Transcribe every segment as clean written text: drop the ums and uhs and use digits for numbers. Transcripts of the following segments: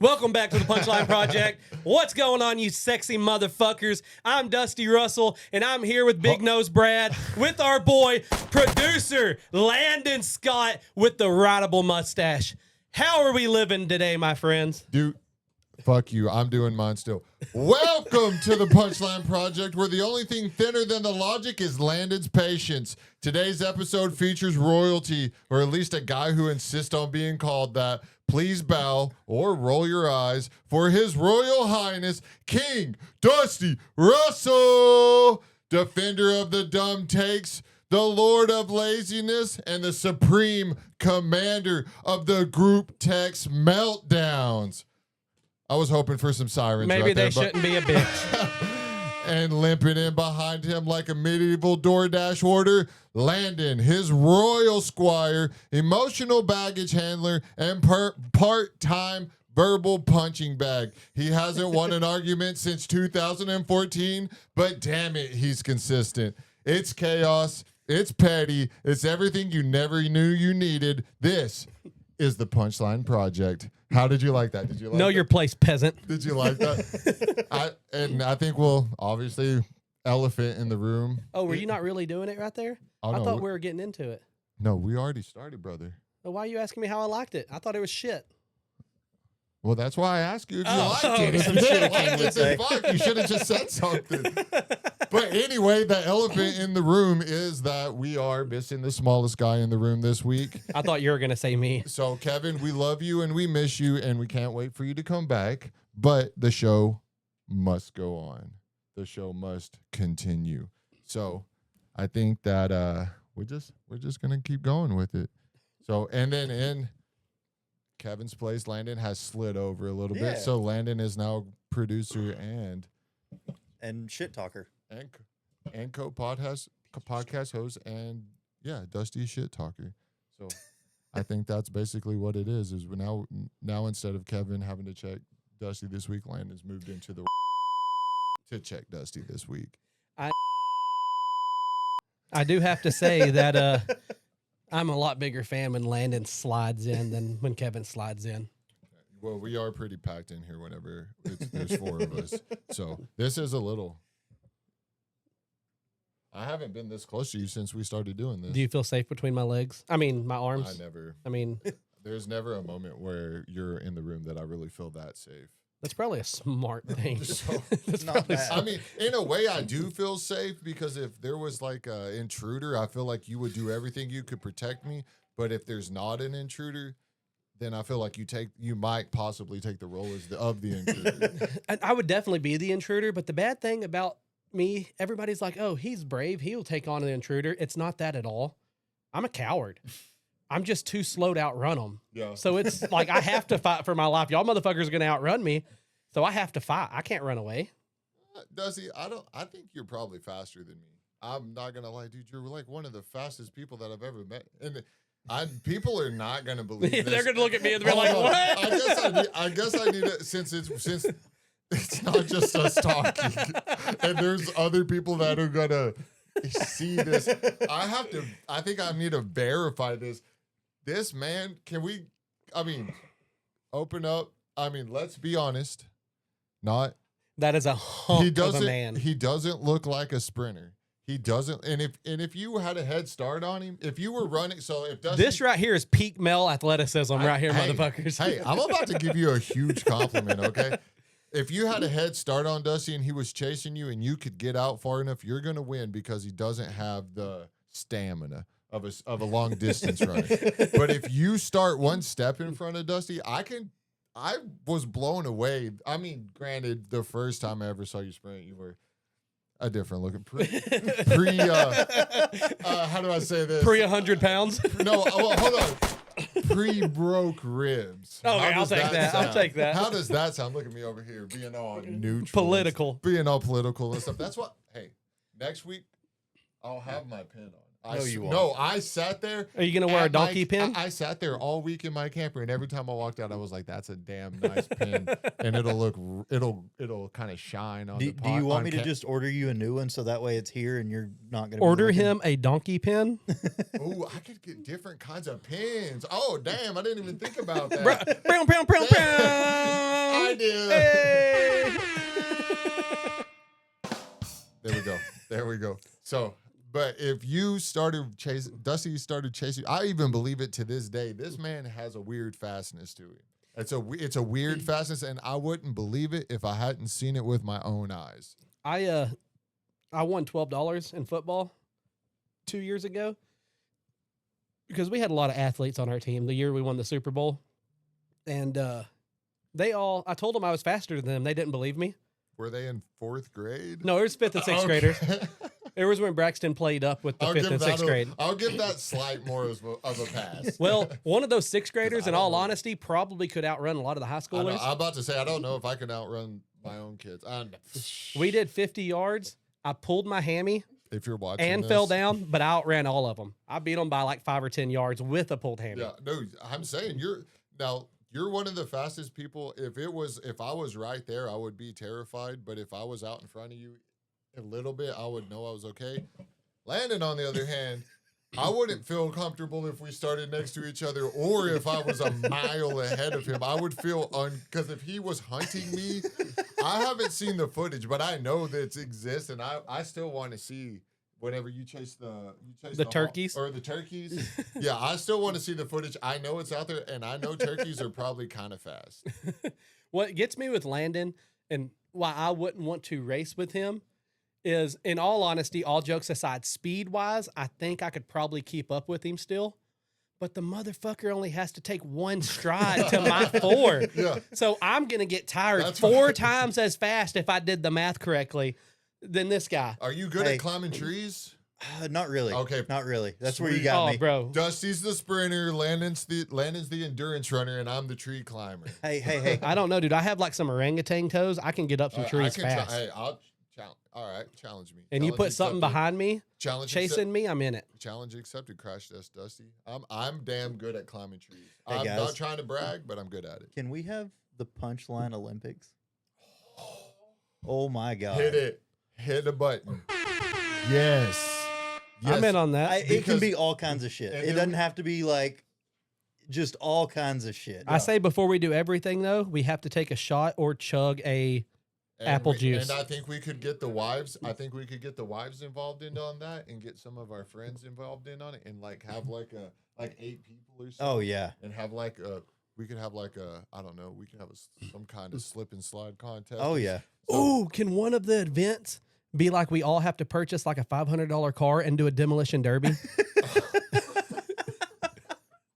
Welcome back to the Punchline Project. What's going on, you sexy motherfuckers? I'm Dusty Russell, and I'm here with Big Nose Brad, with our boy, producer Landon Scott, with the rideable mustache. How are we living today, my friends? Dude, fuck you. I'm doing mine still. Welcome to the Punchline Project, where the only thing thinner than the logic is Landon's patience. Today's episode features royalty, or at least a guy who insists on being called that. Please bow or roll your eyes for His Royal Highness, King Dusty Russell, defender of the dumb takes, the Lord of laziness, and the supreme commander of the group text meltdowns. I was hoping for some sirens. Maybe right they there, shouldn't be a bitch. And limping in behind him like a medieval DoorDash order, Landon, his royal squire, emotional baggage handler, and part-time verbal punching bag. He hasn't won an argument since 2014, but damn it, he's consistent. It's chaos. It's petty. It's everything you never knew you needed. This is the Punchline Project. How did you like that? Did you like Know that? your place, peasant. Did you like that? I think we'll obviously elephant in the room. Oh, were you not really doing it right there? Oh, I no, thought we were getting into it. No, we already started, brother. Well, why are you asking me how I liked it? I thought it was shit. Well, that's why I asked you if you Oh, liked it. If some you shit didn't king like would it, then fuck, you should have just said something. But anyway, the elephant in the room is that we are missing the smallest guy in the room this week. I thought you were going to say me. So, Kevin, we love you and we miss you, and we can't wait for you to come back. But the show must go on. The show must continue. So, I think that we're just gonna keep going with it. So, and then in Kevin's place, Landon has slid over a little bit. So Landon is now producer and shit talker and podcast host, and Dusty shit talker. So I think that's basically what it is. Is we're now instead of Kevin having to check Dusty this week, Landon's moved into the to check Dusty this week. I do have to say that I'm a lot bigger fan when Landon slides in than when Kevin slides in. Well, we are pretty packed in here whenever there's four of us. So this is a little. I haven't been this close to you since we started doing this. Do you feel safe between my legs? I mean, my arms? I never. I mean, There's never a moment where you're in the room that I really feel that safe. that's probably a smart thing. So, That's not probably bad. I mean, in a way, I do feel safe because if there was like an intruder, I feel like you would do everything you could protect me. But if there's not an intruder, then I feel like you might possibly take the role of the intruder. I would definitely be the intruder, but the bad thing about me, everybody's like, oh, he's brave. He'll take on an intruder. It's not that at all. I'm a coward. I'm just too slow to outrun them. Yeah. So it's like I have to fight for my life. Y'all motherfuckers are going to outrun me. So I have to fight. I can't run away. Dusty, I think you're probably faster than me. I'm not gonna lie, dude. You're like one of the fastest people that I've ever met, and people are not gonna believe this. They're going to look at me and be Hold like, on. what? I guess I need it since it's not just us talking, and there's other people that are gonna see this. I think I need to verify this. This man, open up. Let's be honest. That is a hump of a man. He doesn't look like a sprinter. He doesn't. And if you had a head start on him, if you were running, so if Dusty, This right here is peak male athleticism right here, Hey, motherfuckers. Hey, I'm about to give you a huge compliment, okay? If you had a head start on Dusty and he was chasing you and you could get out far enough, you're going to win because he doesn't have the stamina of a long distance runner. But if you start one step in front of Dusty, I was blown away. I mean, granted, the first time I ever saw you sprint, you were a different looking how do I say this? Pre 100 pounds. No, hold on. Pre-broke ribs. Okay, How I'll does take that. I'll sound? take that. How does that sound? Look at me over here, being all neutral. Political. Being all political and stuff. That's what, hey, next week, I'll have my pin on. No, you won't. No, I sat there. Are you gonna wear a at my- donkey pin? I sat there all week in my camper, and every time I walked out, I was like, "That's a damn nice pin," and it'll kind of shine on. Do you want me to just order you a new one so that way it's here and you're not going to Order him a donkey pin. Oh, I could get different kinds of pins. Oh, damn! I didn't even think about that. Brown, brown, brown, brown. I did. Hey. There we go. There we go. So, but if you started chasing, Dusty started chasing, I even believe it to this day. This man has a weird fastness to him. It's a weird fastness, and I wouldn't believe it if I hadn't seen it with my own eyes. I won $12 in football 2 years ago because we had a lot of athletes on our team the year we won the Super Bowl, and I told them I was faster than them. They didn't believe me. Were they in 4th grade? No, it was 5th and 6th graders. It was when Braxton played up with the 5th and 6th grade. I'll give that slight more of a pass. Well, one of those 6th graders, in all honesty, probably could outrun a lot of the high schoolers. I'm about to say, I don't know if I can outrun my own kids. We did 50 yards. I pulled my hammy If you're watching and this, fell down, but I outran all of them. I beat them by like 5 or 10 yards with a pulled hammy. Yeah, no, I'm saying you're one of the fastest people. If I was right there, I would be terrified. But if I was out in front of you a little bit, I would know I was okay. Landon, on the other hand, I wouldn't feel comfortable if we started next to each other, or if I was a mile ahead of him. I would feel because if he was hunting me, I haven't seen the footage, but I know that it exists, and I still want to see. Whenever you chase the turkeys or the turkeys, yeah, I still want to see the footage. I know it's out there, and I know turkeys are probably kind of fast. What gets me with Landon and why I wouldn't want to race with him is, in all honesty, all jokes aside, speed-wise, I think I could probably keep up with him still. But the motherfucker only has to take one stride to my 4. Yeah. So I'm going to get tired That's 4 right. times as fast if I did the math correctly than this guy. Are you good Hey. at climbing trees? Not really. Okay. Not really. That's where you Sweet. got Oh, me. bro. Dusty's the sprinter, Landon's the endurance runner, and I'm the tree climber. Hey. I don't know, dude. I have like some orangutan toes. I can get up some trees fast. I'll challenge. All right, challenge me. And you Challenge put something accepted. behind me, Challenge chasing me, I'm in it. Challenge accepted. Crash test, Dusty. I'm damn good at climbing trees. Hey, I'm guys. not trying to brag, but I'm good at it. Can we have the Punchline Olympics? Oh my God. Hit it. Hit a button. Yes. I'm in on that. It can Because- be all kinds of shit. and It then doesn't we- have to be like just all kinds of shit. I say before we do everything, though, we have to take a shot or chug a apple juice. And I think we could get the wives. I think we could get the wives involved in on that, and get some of our friends involved in on it, and like have like 8 people or something. Oh yeah. And have like we could have like I don't know. We could have some kind of slip and slide contest. Oh yeah. Ooh, can one of the events be like we all have to purchase like a $500 car and do a demolition derby?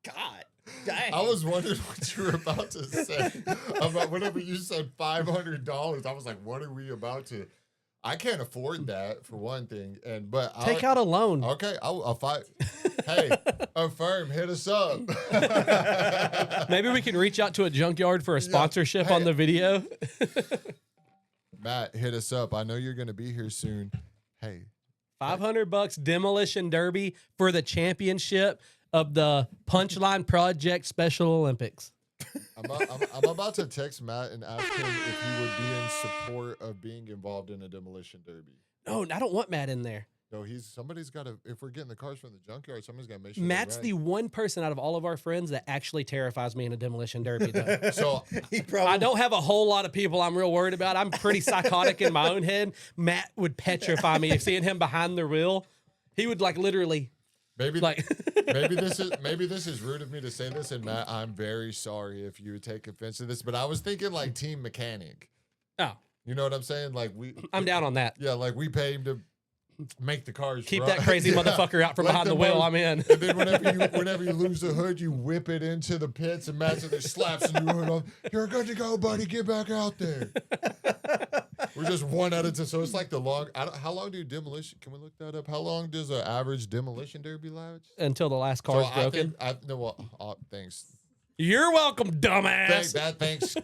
God. Dang. I was wondering what you were about to say about whenever you said $500. I was like, what are we about to? I can't afford that for one thing, but Take out a loan. Okay, I'll fight. Hey, Affirm, hit us up. Maybe we can reach out to a junkyard for a sponsorship Hey. on the video. Matt, hit us up. I know you're going to be here soon. Hey, $500 demolition derby for the championship of the Punchline Project Special Olympics. I'm about to text Matt and ask him if he would be in support of being involved in a demolition derby. No, I don't want Matt in there. No, somebody's got to. If we're getting the cars from the junkyard, somebody's got to make sure. Matt's they're the one person out of all of our friends that actually terrifies me in a demolition derby, though. right. So He probably I don't have a whole lot of people I'm real worried about. I'm pretty psychotic in my own head. Matt would petrify me if seeing him behind the wheel. He would like literally maybe like maybe this is rude of me to say this, and Matt, I'm very sorry if you would take offense to this, but I was thinking like team mechanic. Oh, You know what I'm saying? Like I'm down on that. Yeah, like we pay him to make the cars. Keep run. that crazy Yeah. motherfucker out from Let behind the them wheel. know. I'm in. And then whenever you lose the hood, you whip it into the pits, and Matt's in there slaps a new hood on. You're good to go, buddy. Get back out there. We're just one at a time. So it's like the long. how long do demolition? Can we look that up? How long does an average demolition derby last? Until the last car's broken. Thanks. You're welcome, dumbass. Thanks,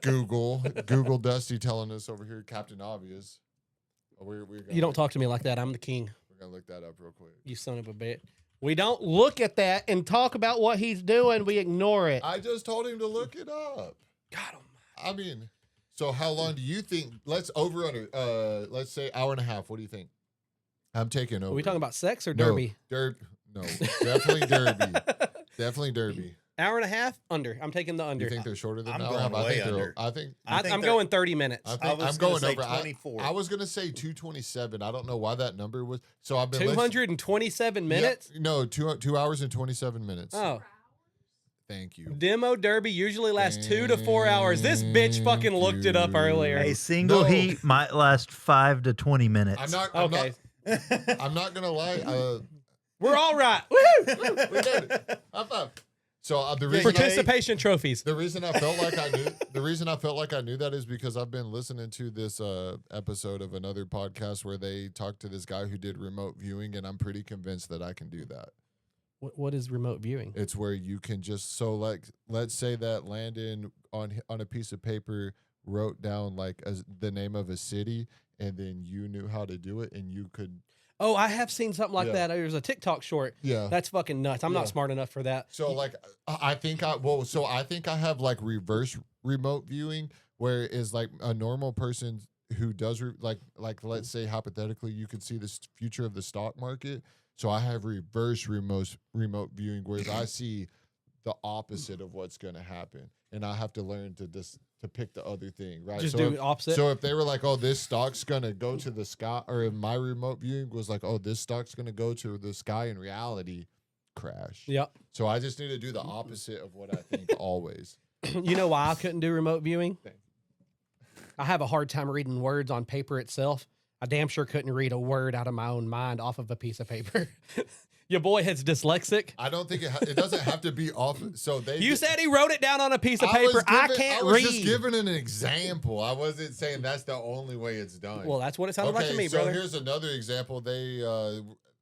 Google Dusty telling us over here, Captain Obvious. We're You don't talk to me like that. I'm the king. We're gonna look that up real quick. You son of a bitch. We don't look at that and talk about what he's doing. We ignore it. I just told him to look it up. God almighty. I mean, so how long do you think? Let's let's say hour and a half. What do you think? I'm taking over. Are we talking about sex or derby? No, definitely derby. Definitely derby. Hour and a half? Under. I'm taking the under. You think they're shorter than I'm an hour? going way under. I think I'm going 30 minutes. I'm going over. 24. I was gonna say 227. I don't know why that number was. So I've been 227 minutes? Yeah, no, 2 hours and 27 minutes. Oh. Thank you. Demo derby usually lasts 2 to 4 hours. This bitch fucking looked it up earlier. A single heat might last 5 to 20 minutes. I'm not gonna lie. We're all right. Woo! We did it. High five. So the reason Participation trophies. The reason I felt like I knew that is because I've been listening to this episode of another podcast where they talked to this guy who did remote viewing, and I'm pretty convinced that I can do that. What is remote viewing? It's where you can just let's say that Landon on a piece of paper wrote down the name of a city, and then you knew how to do it, and you could. Oh, I have seen something like that. There's a TikTok short. Yeah. That's fucking nuts. I'm not smart enough for that. So I think I have like reverse remote viewing, where it's like a normal person who does let's say hypothetically you could see the future of the stock market. So I have reverse remote viewing, whereas I see the opposite of what's going to happen, and I have to learn to pick the other thing, right? Just do the opposite. So if they were like, "Oh, this stock's gonna go to the sky," or if my remote viewing was like, "Oh, this stock's gonna go to the sky," in reality, crash. Yep. So I just need to do the opposite of what I think always. You know why I couldn't do remote viewing? I have a hard time reading words on paper itself. I damn sure couldn't read a word out of my own mind off of a piece of paper. Your boy is dyslexic. I don't think it doesn't have to be off. So You said he wrote it down on a piece of paper. I can't read. I was just giving an example. I wasn't saying that's the only way it's done. Well, that's what it sounded like to me, brother. So here's another example. They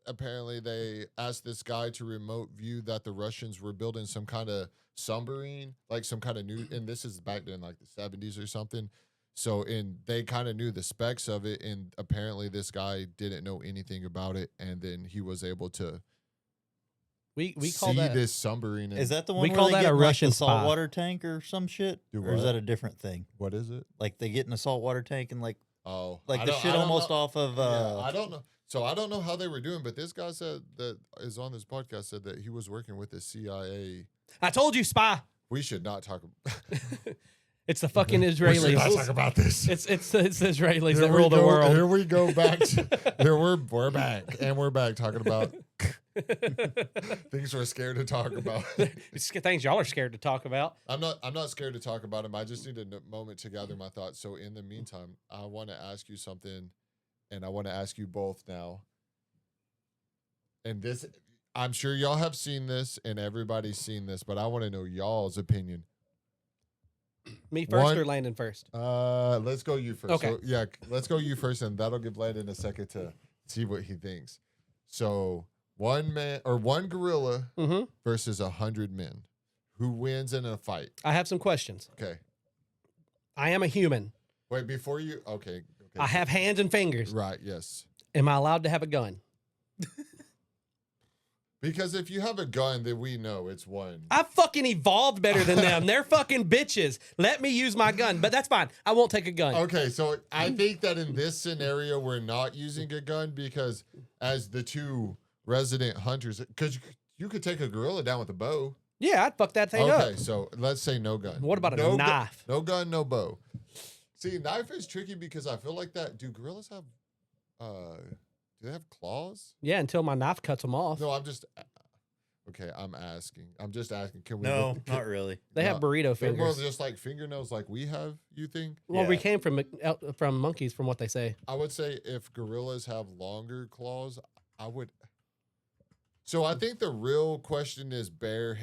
apparently they asked this guy to remote view that the Russians were building some kind of submarine, like some kind of new, and this is back then like the 70s or something. So they kind of knew the specs of it, and apparently this guy didn't know anything about it, and then he was able to we call that this submarine. Is that the one we where call they that get a in, Russian the spy. saltwater tank or some shit? Do Or is what? that a different thing? What is it? Like they get in a saltwater tank and I the don't- shit I don't almost know. off of. Yeah, I don't know. So I don't know how they were doing, but this guy said that is on this podcast said that he was working with the CIA. I told you, spy. We should not talk about. It's the fucking We should not Israelis. talk about this. It's the Israelis Here that we rule the go- world. Here we go back. Here we're back, and we're back talking about things we're scared to talk about. It's things y'all are scared to talk about. I'm not scared to talk about them. I just need a moment to gather my thoughts. So in the meantime, I want to ask you something, and I want to ask you both now. And this, I'm sure y'all have seen this, and everybody's seen this, but I want to know y'all's opinion. Me first One- or Landon first? Let's go you first. Okay. So, yeah, let's go you first, and that'll give Landon a second to see what he thinks. So one gorilla Mm-hmm. versus 100 men. Who wins in a fight? I have some questions. Okay. I am a human. Wait, before you. Okay. I have hands and fingers. Right. Yes. Am I allowed to have a gun? Because if you have a gun, then we know it's one. I fucking evolved better than them. They're fucking bitches. Let me use my gun, but that's fine. I won't take a gun. Okay, so I think that in this scenario, we're not using a gun because as the two resident hunters, because you could take a gorilla down with a bow. Yeah, I'd fuck that thing up. Okay, so let's say no gun. What about a No gu- knife? No gun, no bow. See, knife is tricky because I feel like that. Do gorillas have? Do they have claws? Yeah, until my knife cuts them off. No, I'm just. Okay, I'm asking. I'm just asking. Can we? no, not really. They have burrito They're more fingers. just like fingernails, like we have. You think? Well, we Yeah. came from monkeys, from what they say. I would say if gorillas have longer claws, I would. So I think the real question is bare.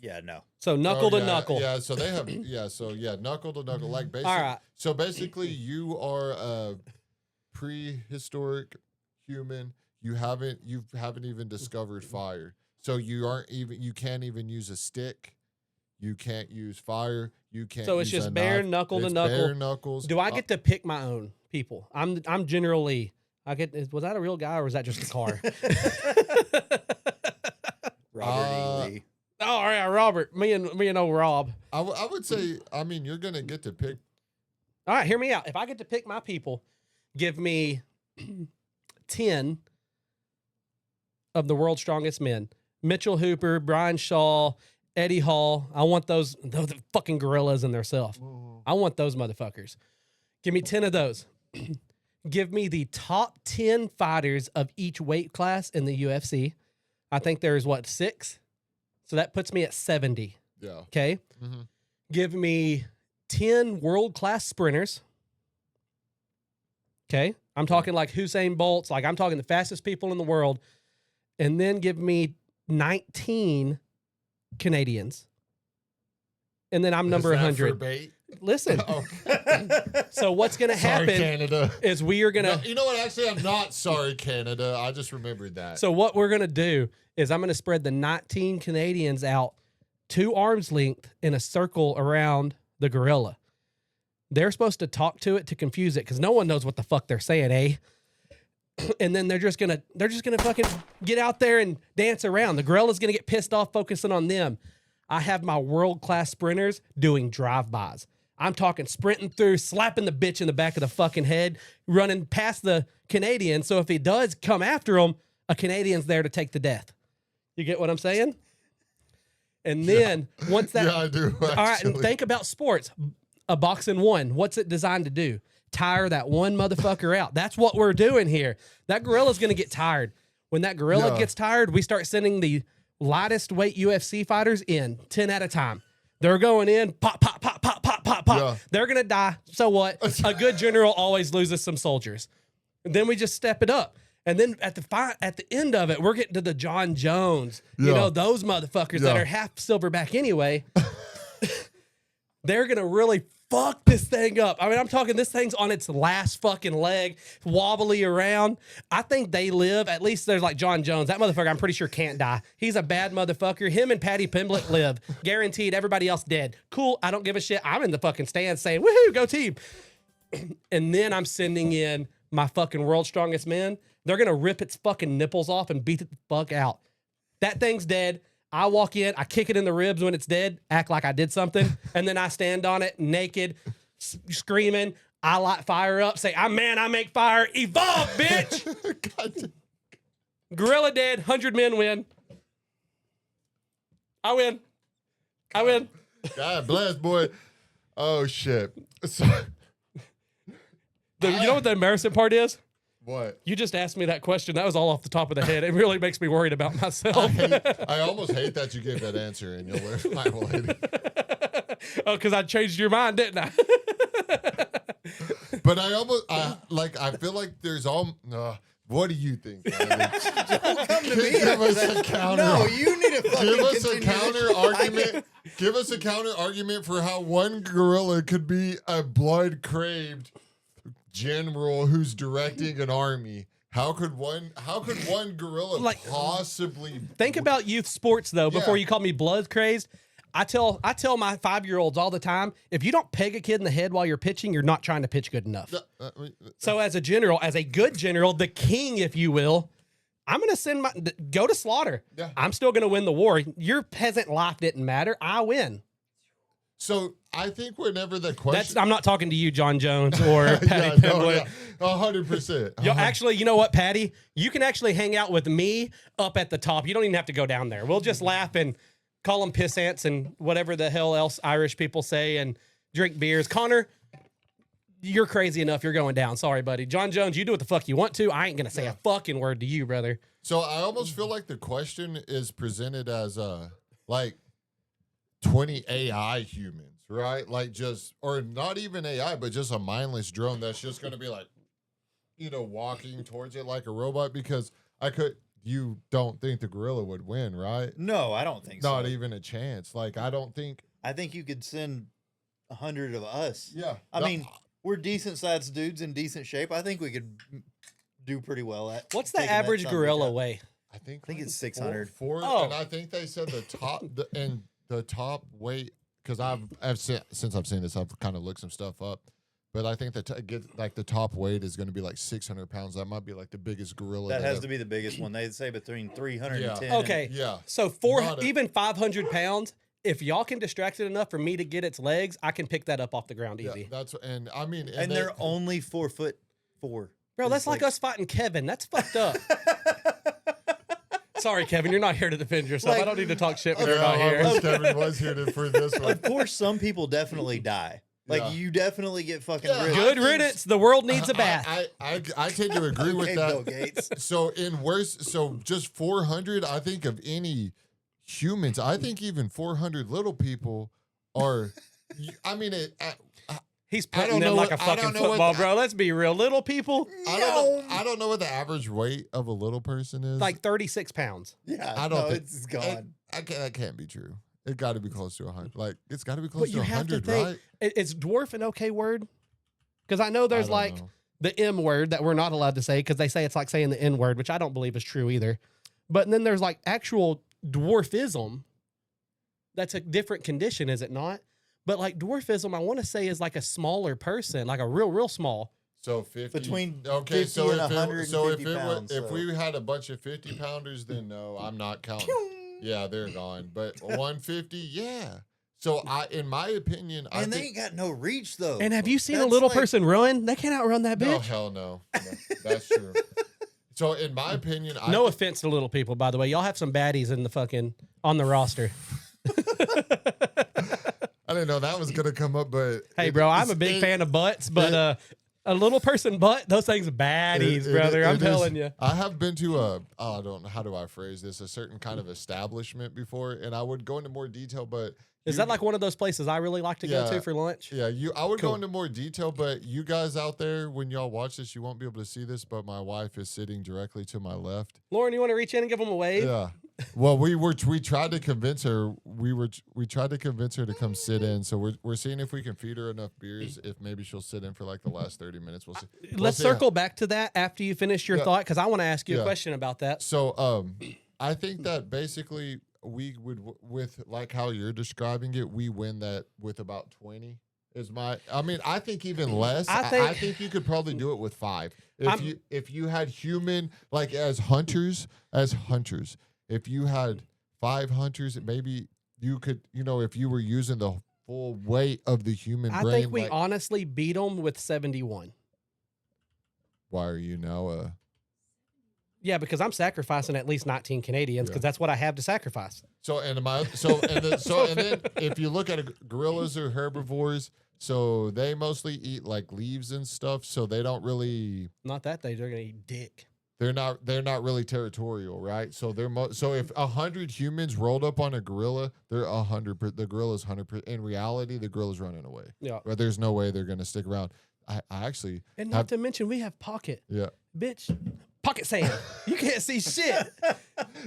Yeah, no. So knuckle to yeah, knuckle. Yeah, so they have. Yeah, so yeah, knuckle to knuckle. Like basically. All right. So basically, you are a prehistoric human. You haven't even discovered fire. So you can't even use a stick. You can't use fire. You can't. So it's use just a bare knife. knuckle to It's knuckle. Bare knuckles. Do I get to pick my own people? I'm generally Was that a real guy or was that just a car? Robert E. Lee. Oh, all right, Robert. Me and old Rob. I would say, I mean, you're gonna get to pick. All right, hear me out. If I get to pick my people, give me 10 of the world's strongest men. Mitchell Hooper, Brian Shaw, Eddie Hall. I want those fucking gorillas in themselves. I want those motherfuckers. Give me 10 of those. Give me the top 10 fighters of each weight class in the UFC. I think there's, 6? So that puts me at 70. Yeah. Okay? Mm-hmm. Give me 10 world-class sprinters. Okay? I'm talking like Usain Bolt's. Like, I'm talking the fastest people in the world. And then give me 19 Canadians. And then I'm number 100. Listen. So what's going to happen Canada. is we are going to... No, you know what? Actually, I'm not sorry, Canada. I just remembered that. So what we're going to do is I'm going to spread the 19 Canadians out 2 arms length in a circle around the gorilla. They're supposed to talk to it to confuse it because no one knows what the fuck they're saying, eh? And then they're just gonna fucking get out there and dance around. The gorilla's gonna get pissed off focusing on them. I have my world-class sprinters doing drive-bys. I'm talking sprinting through, slapping the bitch in the back of the fucking head, running past the Canadian. So if he does come after him, a Canadian's there to take the death. You get what I'm saying? And then once that... Yeah, I do. Actually. All right, and think about sports. A boxing one, what's it designed to do? Tire that one motherfucker out. That's what we're doing here. That gorilla's going to get tired. When that gorilla gets tired, we start sending the lightest weight UFC fighters in 10 at a time. They're going in, pop, pop, pop, pop, pop, pop, pop. Yeah. They're going to die. So what? A good general always loses some soldiers. And then we just step it up. And then at the end of it, we're getting to the John Jones. You know, those motherfuckers that are half silverback anyway. They're going to really fuck this thing up. I mean, I'm talking this thing's on its last fucking leg, wobbly around. I think they live, at least there's like John Jones. That motherfucker, I'm pretty sure can't die. He's a bad motherfucker. Him and Patty Pimblett live. Guaranteed. Everybody else dead. Cool. I don't give a shit. I'm in the fucking stands saying, woohoo, go team. And then I'm sending in my fucking world's strongest men. They're going to rip its fucking nipples off and beat it the fuck out. That thing's dead. I walk in, I kick it in the ribs when it's dead, act like I did something, and then I stand on it naked, screaming. I light fire up, say, I make fire, evolve, bitch. Gorilla dead, 100 men win. I win. God bless, boy. Oh, shit. So, you know what the embarrassing part is? What? You just asked me that question. That was all off the top of the head. It really makes me worried about myself. I almost hate that you gave that answer and you'll wear my lady. Oh, because I changed your mind, didn't I? But I feel like there's all. What do you think? Don't come to me. Give us a counter. No, you need to fucking Give us a continue counter argument. Give us a counter argument for how one gorilla could be a blood-craved general who's directing an army. How could one gorilla possibly think about youth sports though before you call me blood crazed? I tell my 5-year-olds all the time, if you don't peg a kid in the head while you're pitching, you're not trying to pitch good enough. So as a general, as a good general, the king, if you will, I'm going to go to slaughter. Yeah. I'm still going to win the war. Your peasant life didn't matter. I win. So I think whenever the question... I'm not talking to you, John Jones, or Patty Pimblett. 100%. Yo, actually, you know what, Patty? You can actually hang out with me up at the top. You don't even have to go down there. We'll just laugh and call them piss ants and whatever the hell else Irish people say and drink beers. Connor, you're crazy enough. You're going down. Sorry, buddy. John Jones, you do what the fuck you want to. I ain't going to say a fucking word to you, brother. So I almost feel like the question is presented as like 20 AI humans, right? Like or not even AI, but just a mindless drone that's just going to be like, walking towards it like a robot because you don't think the gorilla would win, right? No, I don't think so. Not even a chance. Like, I think you could send 100 of us. Yeah. I mean, we're decent sized dudes in decent shape. I think we could do pretty well at. What's the average gorilla weigh? I think it's 600. And I think they said the top weight, because since I've seen this, I've kind of looked some stuff up. But I think that get like the top weight is going to be like 600 pounds. That might be like the biggest gorilla. That has to be the biggest one. They say between 310. Okay. Yeah. So even 500 pounds. If y'all can distract it enough for me to get its legs, I can pick that up off the ground easy. That's and I mean, And they're only 4'4". Bro, that's like us fighting Kevin. That's fucked up. Sorry, Kevin, you're not here to defend yourself. I don't need to talk shit when you're not here. Kevin was here for this one. Of course, some people definitely die. Like you definitely get fucking ripped. Good riddance. The world needs a bath. I tend to agree with Okay, that. Bill Gates. So just 400. I think of any humans. I think even 400 little people are. I mean, He's I putting don't them know like what- a I fucking don't know what football, the- bro. Let's be real. Little people, I don't know what the average weight of a little person is. like 36 pounds. Yeah, I don't think it's gone. That can't be true. It got to be close to 100. Like it's got to be close But to you have to 100, think, right? is dwarf an okay word? Because I know there's I don't like know. the M word that we're not allowed to say because they say it's like saying the N word, which I don't believe is true either. But then there's like actual dwarfism. That's a different condition, is it not? But like dwarfism, I want to say is like a smaller person, like a real small. So 50 Between okay. 50 So and if 150 pounds, if so. we had a bunch of 50 pounders, then no, I'm not counting. Yeah, they're gone. But 150, yeah. So in my opinion, I And they think ain't got no reach though. And have you seen a That's little like- person run? They can't outrun that no, bitch. hell no. That's true. So in my opinion, I No think- offense to little people, by the way. Y'all have some baddies in the fucking on the roster. I didn't know that was gonna come up, but Hey, bro, I'm a big fan of butts, but a little person butt, those things are baddies, brother. I'm telling you. I have been to I don't know, how do I phrase this? A certain kind of establishment before, and I would go into more detail, but Is that like one of those places I really like to go to for lunch? yeah, I would Cool. go into more detail, but you guys out there, when y'all watch this, you won't be able to see this, but my wife is sitting directly to my left. Lauren, you want to reach in and give them a wave? Yeah. Well, we tried to convince her. We tried to convince her to come sit in. So we're seeing if we can feed her enough beers. If maybe she'll sit in for like the last 30 minutes. We'll see. Let's circle back to that after you finish your thought, because I want to ask you a Yeah. question about that. So I think that basically we would with like how you're describing it, we win that with about 20. I mean, I think even less. I think you could probably do it with 5. If you had human, like as hunters, if you had 5 hunters, maybe you could, if you were using the full weight of the human I brain. think we honestly beat them with 71. Why are you now? Yeah, because I'm sacrificing at least 19 Canadians because that's what I have to sacrifice. And then if you look at gorillas or herbivores, so they mostly eat like leaves and stuff. So they don't really. Not that they're going to eat dick. They're not really territorial, right? So so if 100 humans rolled up on a gorilla, they're 100. The gorilla's 100. In reality, the gorilla's running away. Yeah. But there's no way they're gonna stick around. I actually. And not to mention, we have pocket. Yeah. Bitch. Pocket sand. You can't see shit.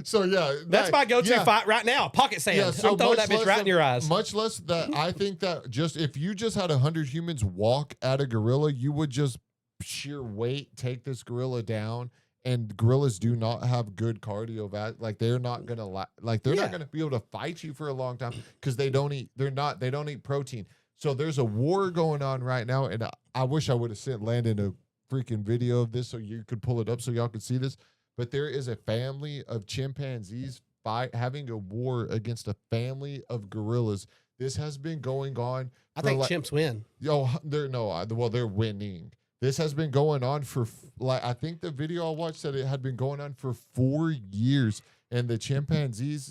So yeah, That's my go-to fight right now. Pocket sand. Yeah, so I'm throwing that much bitch less right in your eyes. Much less that I think that if you just had 100 humans walk at a gorilla, you would just sheer weight take this gorilla down. And gorillas do not have good cardio. Like they're not gonna not gonna be able to fight you for a long time because they don't eat protein. So there's a war going on right now, and I wish I would have sent Landon a freaking video of this so you could pull it up so y'all could see this. But there is a family of chimpanzees having a war against a family of gorillas. This has been going on. I think chimps win. They're winning. This has been going on for I think the video I watched said it had been going on for 4 years, and the chimpanzees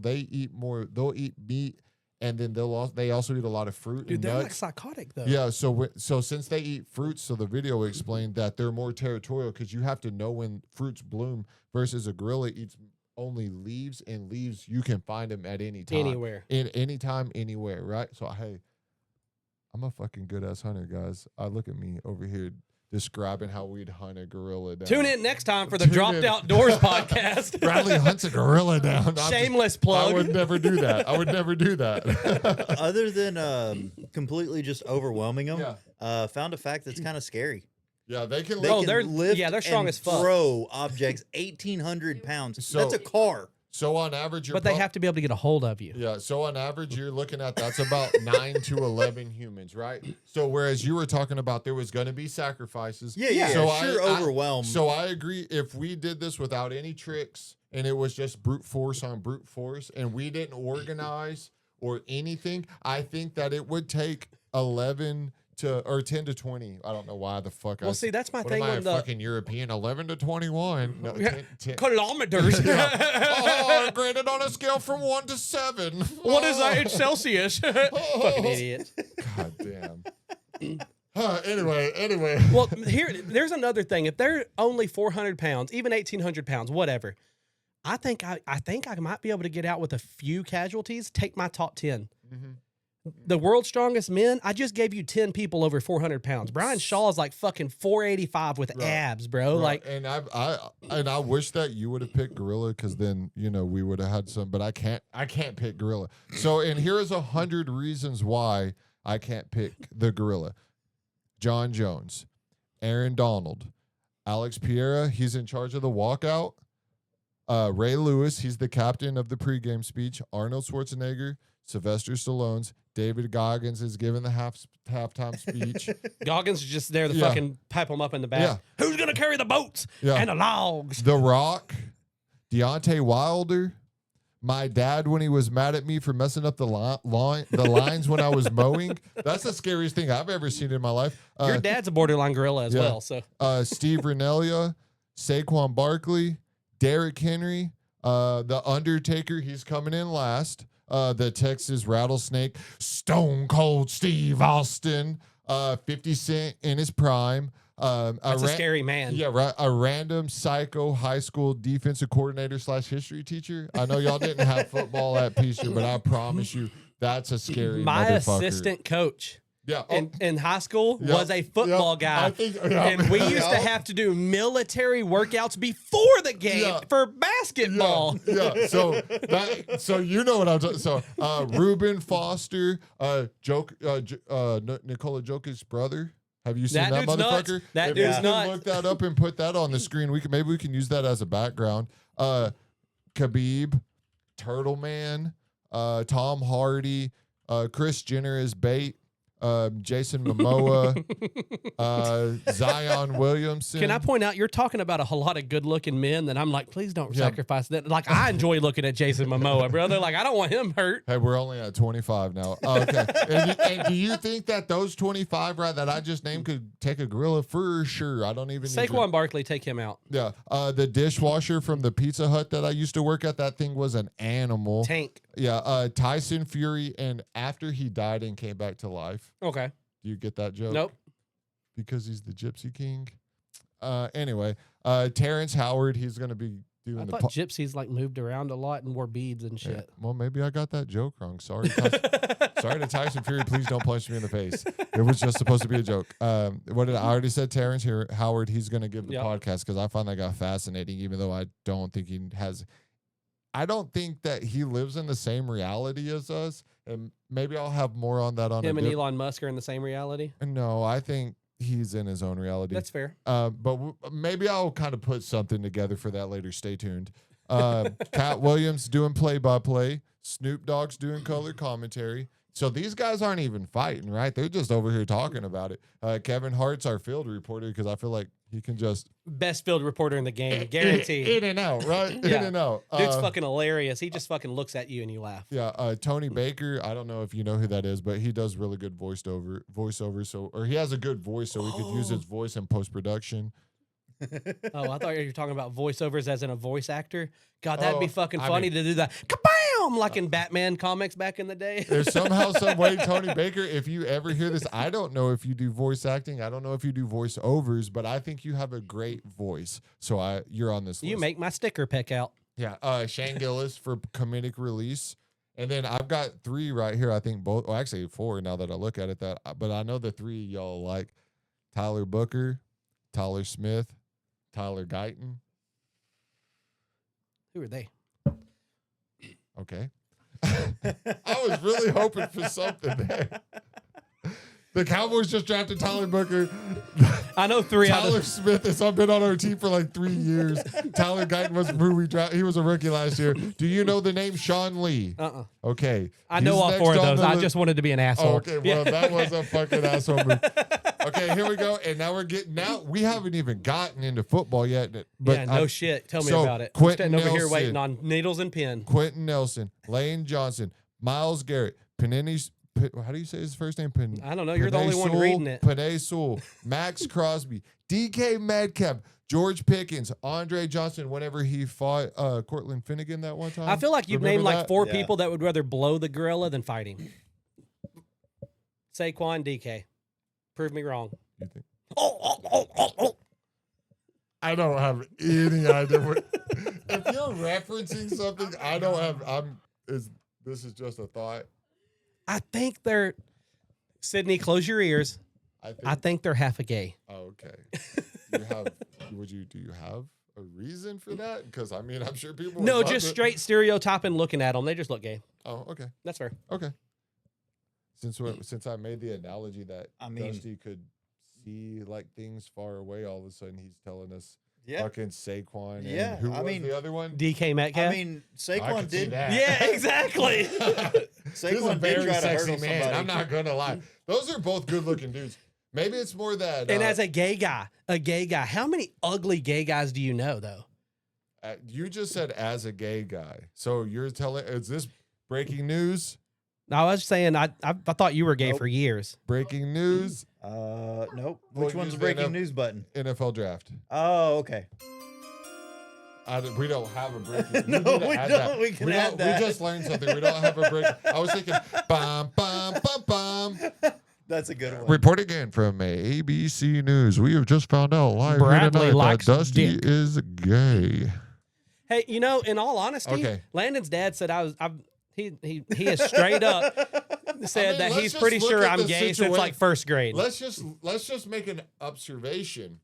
they'll eat meat, and then they also eat a lot of fruit. Dude, and they're nuts. like psychotic though. Yeah, so since they eat fruits, so the video explained that they're more territorial because you have to know when fruits bloom versus a gorilla eats only leaves, and leaves you can find them at any time, Anywhere. anytime, anywhere, right? So hey, I'm a fucking good ass hunter, guys. Look at me over here describing how we'd hunt a gorilla down. Tune in next time for the Dropped Outdoors podcast. Bradley hunts a gorilla down. Shameless I plug. would never do that. Other than completely just overwhelming them, found a fact that's kind of scary. Yeah, they can They live. can lift they're strong and as fuck. throw objects 1,800 pounds. So- That's a car. So on average, But they have to be able to get a hold of you. Yeah, so on average, you're looking at that's about 9 to 11 humans, right? So whereas you were talking about there was going to be sacrifices. Yeah. So Sure, overwhelmed. So I agree. If we did this without any tricks and it was just brute force on brute force and we didn't organize or anything, I think that it would take 11 or 10 to 20. I don't know why the fuck. Well, see, that's my what thing. Am I when a the fucking European? 11 to 21. No, 10. kilometers. Oh, graded on a scale from 1 to 7. What is that in Celsius? Fucking idiot. God damn. Anyway. Well, there's another thing. If they're only 400 pounds, even 1,800 pounds, whatever, I think I might be able to get out with a few casualties. Take my top 10. Mm-hmm. The world's strongest men. I just gave you 10 people over 400 pounds. Brian Shaw is like fucking 485 with abs, bro. Right. Like, and I wish that you would have picked gorilla because then we would have had some. But I can't pick gorilla. So and here's 100 reasons why I can't pick the gorilla. John Jones, Aaron Donald, Alex Pereira. He's in charge of the walkout. Ray Lewis. He's the captain of the pregame speech. Arnold Schwarzenegger. Sylvester Stallone's. David Goggins is giving the halftime speech. Goggins is just there to fucking pipe them up in the back. Yeah. Who's going to carry the boats and the logs? The Rock, Deontay Wilder, my dad when he was mad at me for messing up the lines when I was mowing. That's the scariest thing I've ever seen in my life. Your dad's a borderline gorilla as well. So Steve Renelia, Saquon Barkley, Derrick Henry, The Undertaker, he's coming in last. The Texas Rattlesnake, Stone Cold Steve Austin, 50 Cent in his prime. That's a scary man. Yeah, right. A random psycho high school defensive coordinator / history teacher. I know y'all didn't have football at Peachtree, but I promise you that's a scary My motherfucker. assistant coach Yeah. in high school was a football guy. And we used to have to do military workouts before the game for basketball. Yeah. So you know what I'm talking. So Reuben Foster, Nikola Jokic's brother. Have you seen that dude's motherfucker? nuts. That If dude's you can nuts. Look that up and put that on the screen. Maybe we can use that as a background. Khabib, Turtle Man, Tom Hardy, Chris Jenner is bait. Jason Momoa, Zion Williamson. Can I point out, you're talking about a whole lot of good-looking men that I'm like, please don't sacrifice that. Like, I enjoy looking at Jason Momoa, brother. Like, I don't want him hurt. Hey, we're only at 25 now. Okay. and do you think that those 25 that I just named could take a gorilla? For sure. I don't even Saquon Barkley, take him out. Yeah. The dishwasher from the Pizza Hut that I used to work at, that thing was an animal. Tank. Yeah. Tyson Fury, and after he died and came back to life. Okay. Do you get that joke? Nope. Because he's the Gypsy King. Anyway, Terrence Howard, he's going to be doing I the thought gypsies like moved around a lot and wore beads and shit. Yeah. Well, maybe I got that joke wrong. Sorry. Sorry to Tyson Fury. Please don't punch me in the face. It was just supposed to be a joke. I already said Terrence Howard, he's going to give the podcast because I find that guy fascinating, even though I don't think I don't think that he lives in the same reality as us. And maybe I'll have more on that on him and Elon Musk are in the same reality. No, I think he's in his own reality. That's fair. But maybe I'll kind of put something together for that later. Stay tuned. Cat Williams doing play-by-play. Snoop Dogg's doing color commentary. So these guys aren't even fighting, right? They're just over here talking about it. Kevin Hart's our field reporter because I feel like he can just... Best field reporter in the game, guaranteed. In and out, right? In and out. Dude's fucking hilarious. He just fucking looks at you and you laugh. Yeah, Tony Baker, I don't know if you know who that is, but he does really good voiceover. Or he has a good voice, so we could use his voice in post-production. Oh, I thought you were talking about voiceovers as in a voice actor. God, that'd be fucking I funny mean- to do that. Kabam! Like in Batman comics back in the day. There's somehow, some way, Tony Baker, if you ever hear this, I don't know if you do voice acting. I don't know if you do voiceovers, but I think you have a great voice. So you're on this list. You make my sticker peck out. Yeah. Shane Gillis for comedic release. And then I've got 3 right here. I think both, well, actually 4 now that I look at it, but I know the 3 y'all like. Tyler Booker, Tyler Smith, Tyler Guyton. Who are they? Okay. I was really hoping for something there. The Cowboys just drafted Tyler Booker. I know 3 out Tyler of Smith has been on our team for like 3 years. Tyler Guyton was who we drafted. He was a rookie last year. Do you know the name Sean Lee? Okay. I know He's all next 4 of on those. the I list. just wanted to be an asshole. Oh, okay, well, that was a fucking asshole move. Okay, here we go. And now we haven't even gotten into football yet. But yeah, no shit. Tell me so about it. I'm Quentin standing over here Nelson. waiting on needles and pen. Quentin Nelson, Lane Johnson, Miles Garrett, Panini. How do you say his first name? I don't know. You're the only one reading it. Panay Sewell, Max Crosby, DK Metcalf, George Pickens, Andre Johnson. Whenever he fought Cortland Finnegan that one time, I feel like you've Remember named like that? 4 Yeah. people that would rather blow the gorilla than fight him. Saquon, DK. Prove me wrong. You think? Oh. I don't have any idea what. If you're referencing something, I don't have. This is just a thought. I think they're Sydney. Close your ears. I think they're half a gay. Oh, okay. Do you have a reason for that? Because I mean, I'm sure people. No, would love just it. straight stereotyping looking at them. They just look gay. Oh, okay. That's fair. Okay. Since I made the analogy that I mean- Dusty could see like things far away, all of a sudden he's telling us Yeah. fucking Saquon. Yeah, And who I was mean- the other one? DK Metcalf. I mean, I Saquon could see did. that. yeah, exactly. He's a Saquon did very try to hurt sexy on man. somebody. I'm not gonna lie. Those are both good looking dudes. Maybe it's more that. And as a gay guy, how many ugly gay guys do you know though? You just said as a gay guy, so you're telling? Is this breaking news? I was saying I thought you were gay Nope. for years. Breaking news. Nope. We'll Which one's use the the breaking news button? NFL draft. Oh, okay. We don't have a breaking. No, need to we add don't. that. We can add We that. just learned something. We don't have a break. I was thinking, bum, bum, bum, bum. That's a good one. Reporting in from ABC News, we have just found out live here Bradley tonight likes that Dusty dick. is gay. Hey, in all honesty, Okay. Landon's dad said he has straight up said that let's he's just pretty look sure at I'm the gay since situation. like first grade. Let's just make an observation.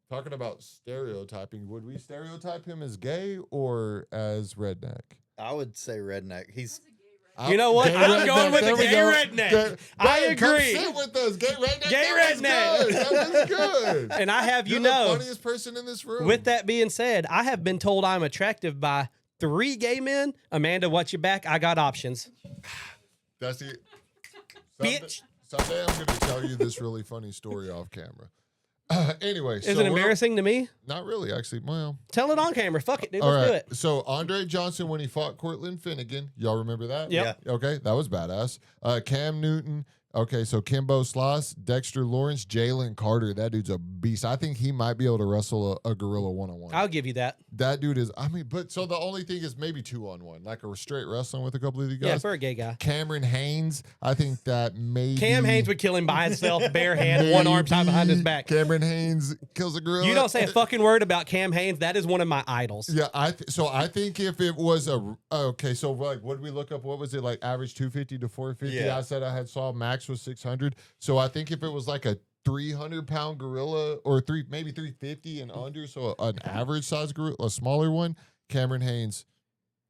Talking about stereotyping, would we stereotype him as gay or as redneck? I would say redneck. He's You know what? Gay I'm going with There the we gay go. redneck. Gay- I Man, come agree. sit with us. Gay redneck. Gay That was redneck. good. That was good. And I have You're you the know, funniest person in this room. with that being said, I have been told I'm attractive by 3 gay men. Amanda, watch your back. I got options. That's it. Bitch. Someday I'm going to tell you this really funny story off camera. Anyway, Is it embarrassing to me? Not really, actually. Well, Tell it on camera. Fuck it, dude. all Let's do right. it. So Andre Johnson, when he fought Cortland Finnegan, y'all remember that? Yep. Okay, that was badass. Cam Newton. Okay, so Kimbo Sloss, Dexter Lawrence, Jalen Carter. That dude's a beast. I think he might be able to wrestle a gorilla one-on-one. I'll give you that. That dude is. But so the only thing is maybe 2-on-1, like a straight wrestling with a couple of these Yeah, guys. for a gay guy. Cameron Haynes. I think that maybe Cam Haynes would kill him by himself, bare hand, one arm tied behind his back. Cameron Haynes kills a gorilla. You don't say a fucking word about Cam Haynes. That is one of my idols. Yeah, so I think if it was so like, what did we look up? What was it like? Average 250 to 450. Yeah. I said I had saw max was 600. So I think if it was like a 300-pound gorilla or maybe 350 and under, so an average size gorilla, a smaller one, Cameron Haynes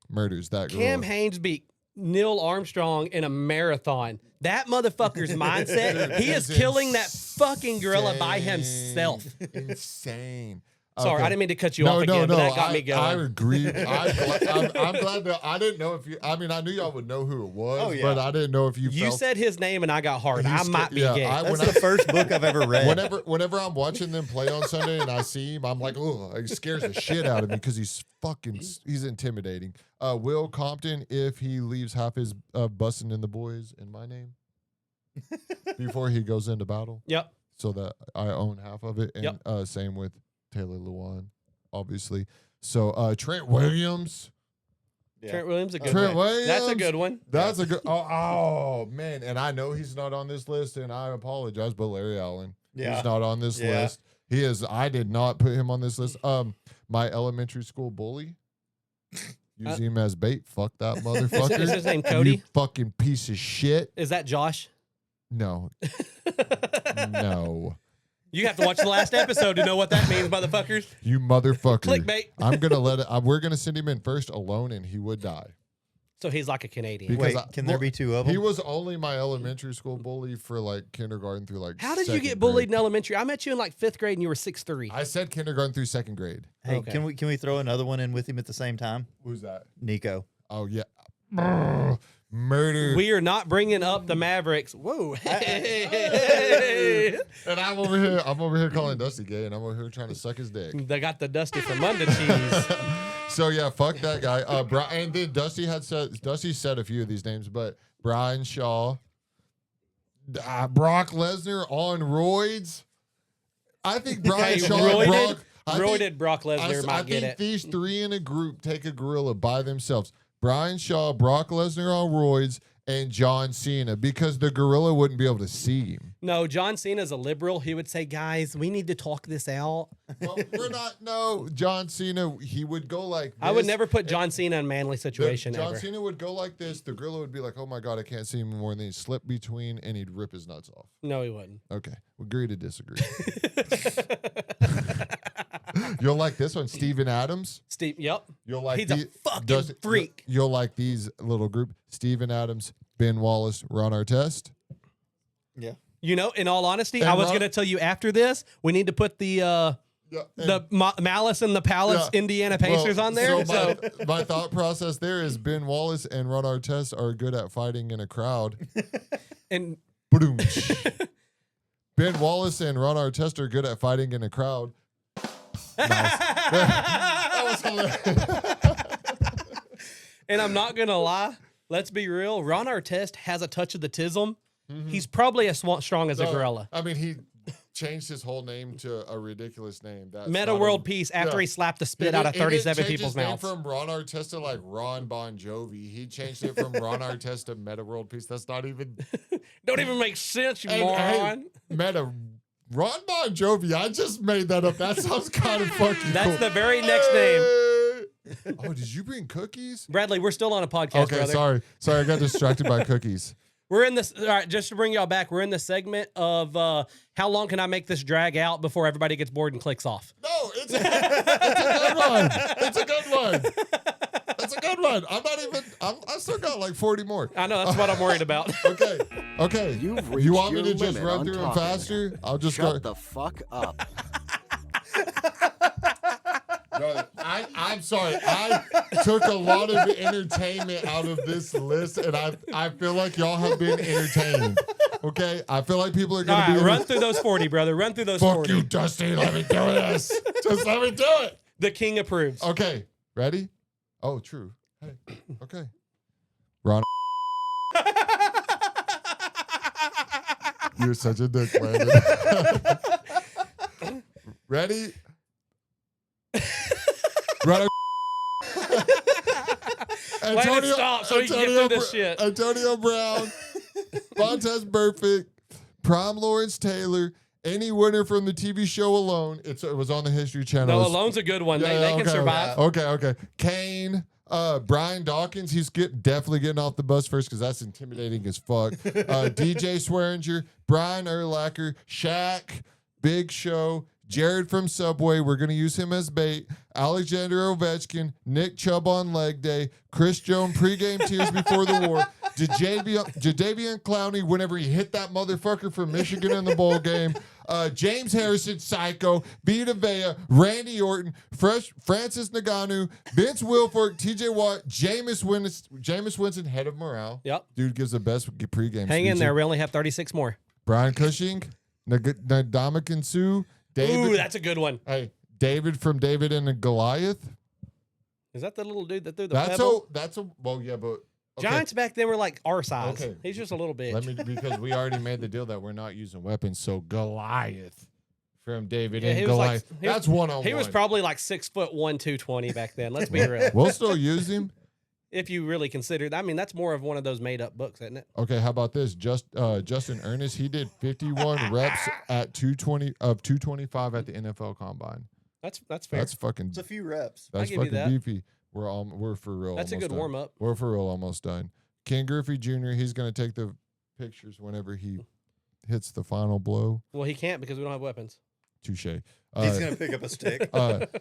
murders that gorilla. Cam Haynes beat Neil Armstrong in a marathon. That motherfucker's mindset, he is killing that fucking gorilla by himself. Insane. Sorry, Okay. I didn't mean to cut you off again, but that got me going. I agree. I'm glad that I didn't know if you. I mean, I knew y'all would know who it was, Oh, yeah. but I didn't know if you. You felt, said his name and I got hard. I He's- might be yeah, gay. I- That's when the first book I've ever read. Whenever I'm watching them play on Sunday and I see him, I'm like, oh, it scares the shit out of me because he's intimidating. Will Compton, if he leaves half his busting in the boys in my name before he goes into battle, Yep. so that I own half of it, and Yep. same with Taylor Lewan, obviously. So Trent Williams. Yeah. Trent Williams, a good Trent one. Williams. That's a good one. That's a good. Oh man, and I know he's not on this list, and I apologize, but Larry Allen, Yeah. he's not on this Yeah. list. He is. I did not put him on this list. My elementary school bully. Use him as bait. Fuck that motherfucker. Is his name Cody? You fucking piece of shit. Is that Josh? No. No. You have to watch the last episode to know what that means, motherfuckers. You motherfucker. Clickbait. I'm gonna let it. We're gonna send him in first alone, and he would die. So he's like a Canadian. Because Wait, can there be two of them? He was only my elementary school bully for like kindergarten through like. How did you second get bullied grade. in elementary? I met you in like 5th grade and you were 6'3". I said kindergarten through 2nd grade. Hey, Okay. can we throw another one in with him at the same time? Who's that? Nico. Oh yeah, murder. We are not bringing up the Mavericks. Whoa. Hey. And I'm over here calling Dusty gay, and I'm over here trying to suck his dick. They got the Dusty from Munda cheese. So yeah, fuck that guy. And then Dusty said a few of these names, but Brian Shaw, Brock Lesnar on roids. I think Brian Hey, Shaw, roided Brock Lesnar might get think it. these three in a group take a gorilla by themselves. Brian Shaw, Brock Lesnar on roids, and John Cena, because the gorilla wouldn't be able to see him. No, John Cena's a liberal. He would say, guys, we need to talk this out. Well, we're not. No, John Cena. He would go like this. I would never put John Cena in a manly situation John ever. Cena would go like this. The gorilla would be like, "Oh my god, I can't see him anymore." And then he'd slip between, and he'd rip his nuts off. No, he wouldn't. Okay, we agree to disagree. You'll like this one, Steven Adams. Steve, yep. You'll like He's a fucking freak. You'll like these little group: Steven Adams, Ben Wallace, Ron Artest. Yeah. You know, in all honesty, And I was Ron- going to tell you after this, we need to put the Malice in the Palace Yeah. Indiana Pacers on there. So, My thought process there is Ben Wallace and Ron Artest are good at fighting in a crowd. and Ba-doom. Ben Wallace and Ron Artest are good at fighting in a crowd. That was hilarious. and I'm not going to lie. Let's be real. Ron Artest has a touch of the tism. He's probably as strong as a gorilla. I mean, he changed his whole name to a ridiculous name. That's Meta not World a- Peace after yeah. he slapped the He spit out of didn't- he didn't 37 change people's his name mouths. from Ron Artest to like Ron Bon Jovi. He changed it from Ron Artest to Meta World Peace. That's not even Don't even make sense, you Hey, moron. Meta. Ron Bon Jovi. I just made that up. That sounds kind of fucking That's cool. the very next name. Oh, did you bring cookies? Bradley, we're still on a podcast, Okay, brother. sorry. I got distracted by cookies. We're in this. All right, just to bring y'all back, we're in the segment of how long can I make this drag out before everybody gets bored and clicks off? No, it's a good one. It's a good one. It's a good one. I still got like 40 more. I know that's what I'm worried about. Okay. You've You reached want me your to just limit run on through them talking. faster? I'll just Shut go. the fuck up. No, I'm sorry. I took a lot of entertainment out of this list, and I feel like y'all have been entertained. Okay? I feel like people are All going to right, be run through those 40, brother. Run through those Fuck 40. you, Dusty. Let me do this. Just let me do it. The king approves. Okay. Ready? Oh, true. Hey. Okay. Ron. You're such a dick, Landon. Ready? Ron. Let it stop so we can get through this shit. Antonio Brown, Montez Burfict, Prom Lawrence Taylor, any winner from the TV show Alone. It was on the History Channel. No, It's- Alone's a good one. Yeah, They can survive. Okay. Kane, Brian Dawkins, he's definitely getting off the bus first because that's intimidating as fuck. DJ Swearinger, Brian Urlacher, Shaq, Big Show, Jared from Subway, we're going to use him as bait. Alexander Ovechkin, Nick Chubb on leg day, Chris Jones pregame tears before the war, Jadeveon Clowney whenever he hit that motherfucker from Michigan in the bowl game, James Harrison, Psycho, Vita Vea, Randy Orton, Francis Ngannou, Vince Wilfork, TJ Watt, Jameis Winston, head of morale. Yep. Dude gives the best pregame Hang in speech. there. We only have 36 more. Brian Cushing, Ndamukong Suh, David. Ooh, that's a good one. Hey, David from David and Goliath. Is that the little dude that threw the That's pebble? well, yeah, but okay. Giants back then were like our size. Okay. He's just a little bitch. Because we already made the deal that we're not using weapons. So Goliath from David Yeah, and he was like- Goliath. he was- That's one on one. He was probably like 6'1", 220 back then. Let's be real. We'll still use him. If you really consider, I mean, that's more of one of those made up books, isn't it? Okay, how about this? Justin Ernest, he did 51 reps at 225 at the NFL Combine. That's fair. That's fucking. It's a few reps. That's give you fucking that. beefy. We're for real. That's a almost good done. warm up. We're for real almost done. Ken Griffey Jr., he's going to take the pictures whenever he hits the final blow. Well, he can't because we don't have weapons. touche. He's gonna pick up a stick.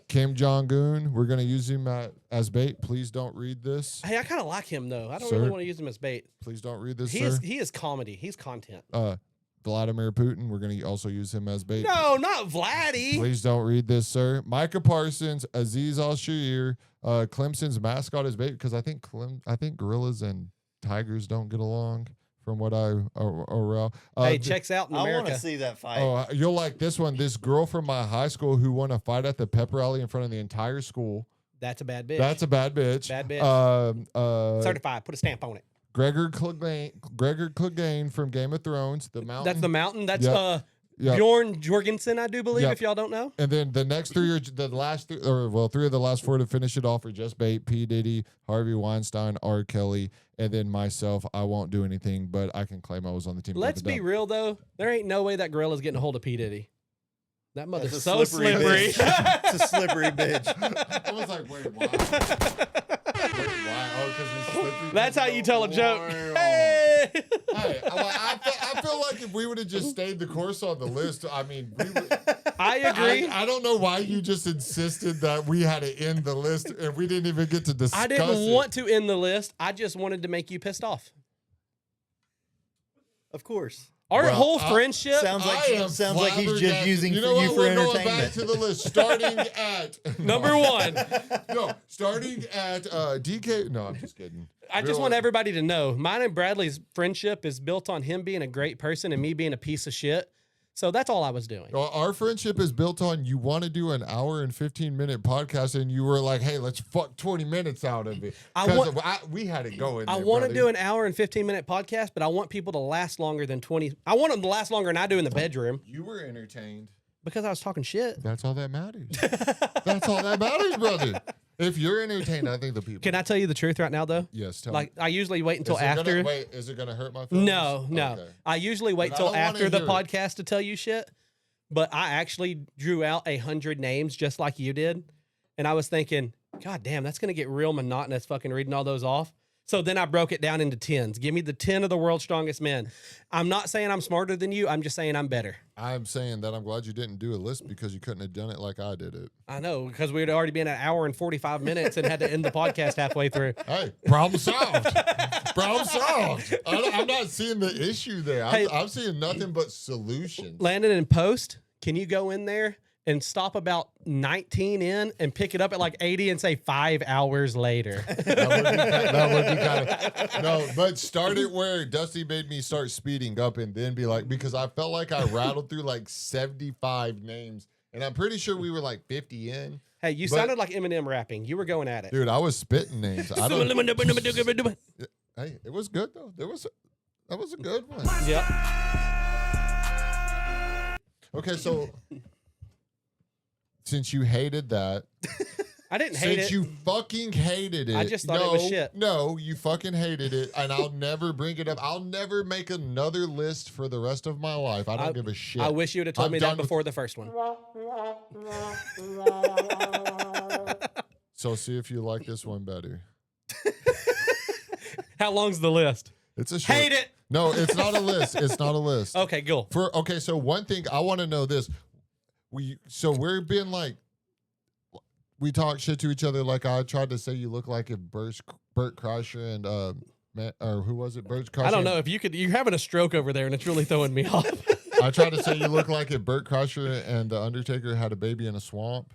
Kim Jong-un, we're going to use him as bait. Please don't read this. Hey, I kind of like him though. I don't Sir? really want to use him as bait. Please don't read this, He sir. is comedy. He's content. Vladimir Putin, we're going to also use him as bait. No, not Vladdy. Please don't read this, sir. Micah Parsons, Aziz Al-Shahir, Clemson's mascot is bait because I think gorillas and tigers don't get along. From what I Hey, checks out in I want America. to see that fight. Oh, you'll like this one. This girl from my high school who won a fight at the pep rally in front of the entire school. That's a bad bitch. That's a bad bitch. Bad bitch. Uh, Certified. Put a stamp on it. Gregor Clegane from Game of Thrones. The mountain. That's the mountain. That's Yep. Bjorn Jorgensen, I do believe, Yep. if y'all don't know. And then the next three are the last three, three of the last four to finish it off are just bait. P. Diddy, Harvey Weinstein, R. Kelly, and then myself. I won't do anything, but I can claim I was on the team. Let's be real though. There ain't no way that gorilla's getting a hold of P. Diddy. That mother's That's so a slippery slippery. bitch. It's a slippery bitch. I was like, wait, why? Wait, why? Oh, because he's slippery. That's how you tell a joke. Wow. Hey. Hey, I feel like if we would have just stayed the course on the list, I mean, we would, I agree. I don't know why you just insisted that we had to end the list and we didn't even get to discuss I didn't it. want to end the list. I just wanted to make you pissed off. Of course. Our Well, whole friendship. Sounds I like am sounds like he's just flabbergasted. using you know for you what? for We're going entertainment. back to the list, starting at Number one. No, starting at DK. No, I'm just kidding. I just want everybody to know mine and Bradley's friendship is built on him being a great person and me being a piece of shit. So that's all I was doing. Our friendship is built on you want to do an hour and 15-minute podcast, and you were like, "Hey, let's fuck 20 minutes out of it." We had it going. I want to do an hour and 15-minute podcast, but I want people to last longer than 20. I want them to last longer than I do in the bedroom You were entertained. because I was talking shit. That's all that matters. That's all that matters, brother. If you're entertained, I think the people. Can I tell you the truth right now, though? Yes, tell Like, me. I usually wait until Is it after. Wait, is it gonna hurt my feelings? No. Okay. I usually wait But I till don't wanna after the hear it. podcast to tell you shit. But I actually drew out 100 names just like you did. And I was thinking, God damn, that's going to get real monotonous fucking reading all those off. So then I broke it down into 10s. Give me the 10 of the world's strongest men. I'm not saying I'm smarter than you. I'm just saying I'm better. I'm saying that I'm glad you didn't do a list because you couldn't have done it like I did it. I know, because we'd already been an hour and 45 minutes and had to end the podcast halfway through. Hey, problem solved. Problem solved. I'm not seeing the issue there. I'm seeing nothing but solutions. Landon, in post, can you go in there and stop about 19 in and pick it up at like 80 and say 5 hours later? That would be kind of no, but start it where Dusty made me start speeding up and then be like, because I felt like I rattled through like 75 names and I'm pretty sure we were like 50 in. Hey, you sounded like Eminem rapping. You were going at it. Dude, I was spitting names. I don't, hey, it was good though. That was a good one. Yep. Okay, so since you hated that, I didn't hate since it. you fucking hated it, I just thought it was shit. No, you fucking hated it, and I'll never bring it up. I'll never make another list for the rest of my life. I don't give a shit. I wish you would have told I'm me done that with- before the first one. So see if you like this one better. How long's the list? It's a short. Hate it. No, it's not a list. It's not a list. Okay, go. Okay, so one thing I want to know this. We're being like, we talk shit to each other. Like I tried to say, you look like if Bert Kreischer and or who was it? Bert Kreischer. I don't know if you could. You're having a stroke over there, and it's really throwing me off. I tried to say you look like if Bert Kreischer and the Undertaker had a baby in a swamp.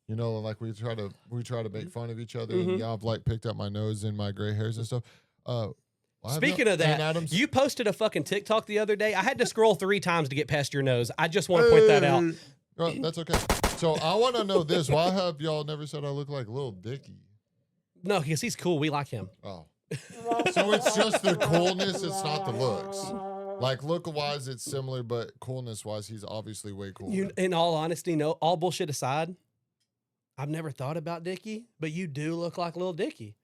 You know, like we try to make fun of each other. And y'all have like picked up my nose and my gray hairs and stuff. Speaking of that, you posted a fucking TikTok the other day. I had to scroll 3 times to get past your nose. I just want to point that out. Oh, that's okay. So I want to know this. Why have y'all never said I look like Lil Dicky? No, because he's cool. We like him. Oh. So it's just the coolness. It's not the looks. Like look-wise, it's similar, but coolness-wise, he's obviously way cooler. In all honesty, no, all bullshit aside, I've never thought about Dickie, but you do look like Lil Dicky.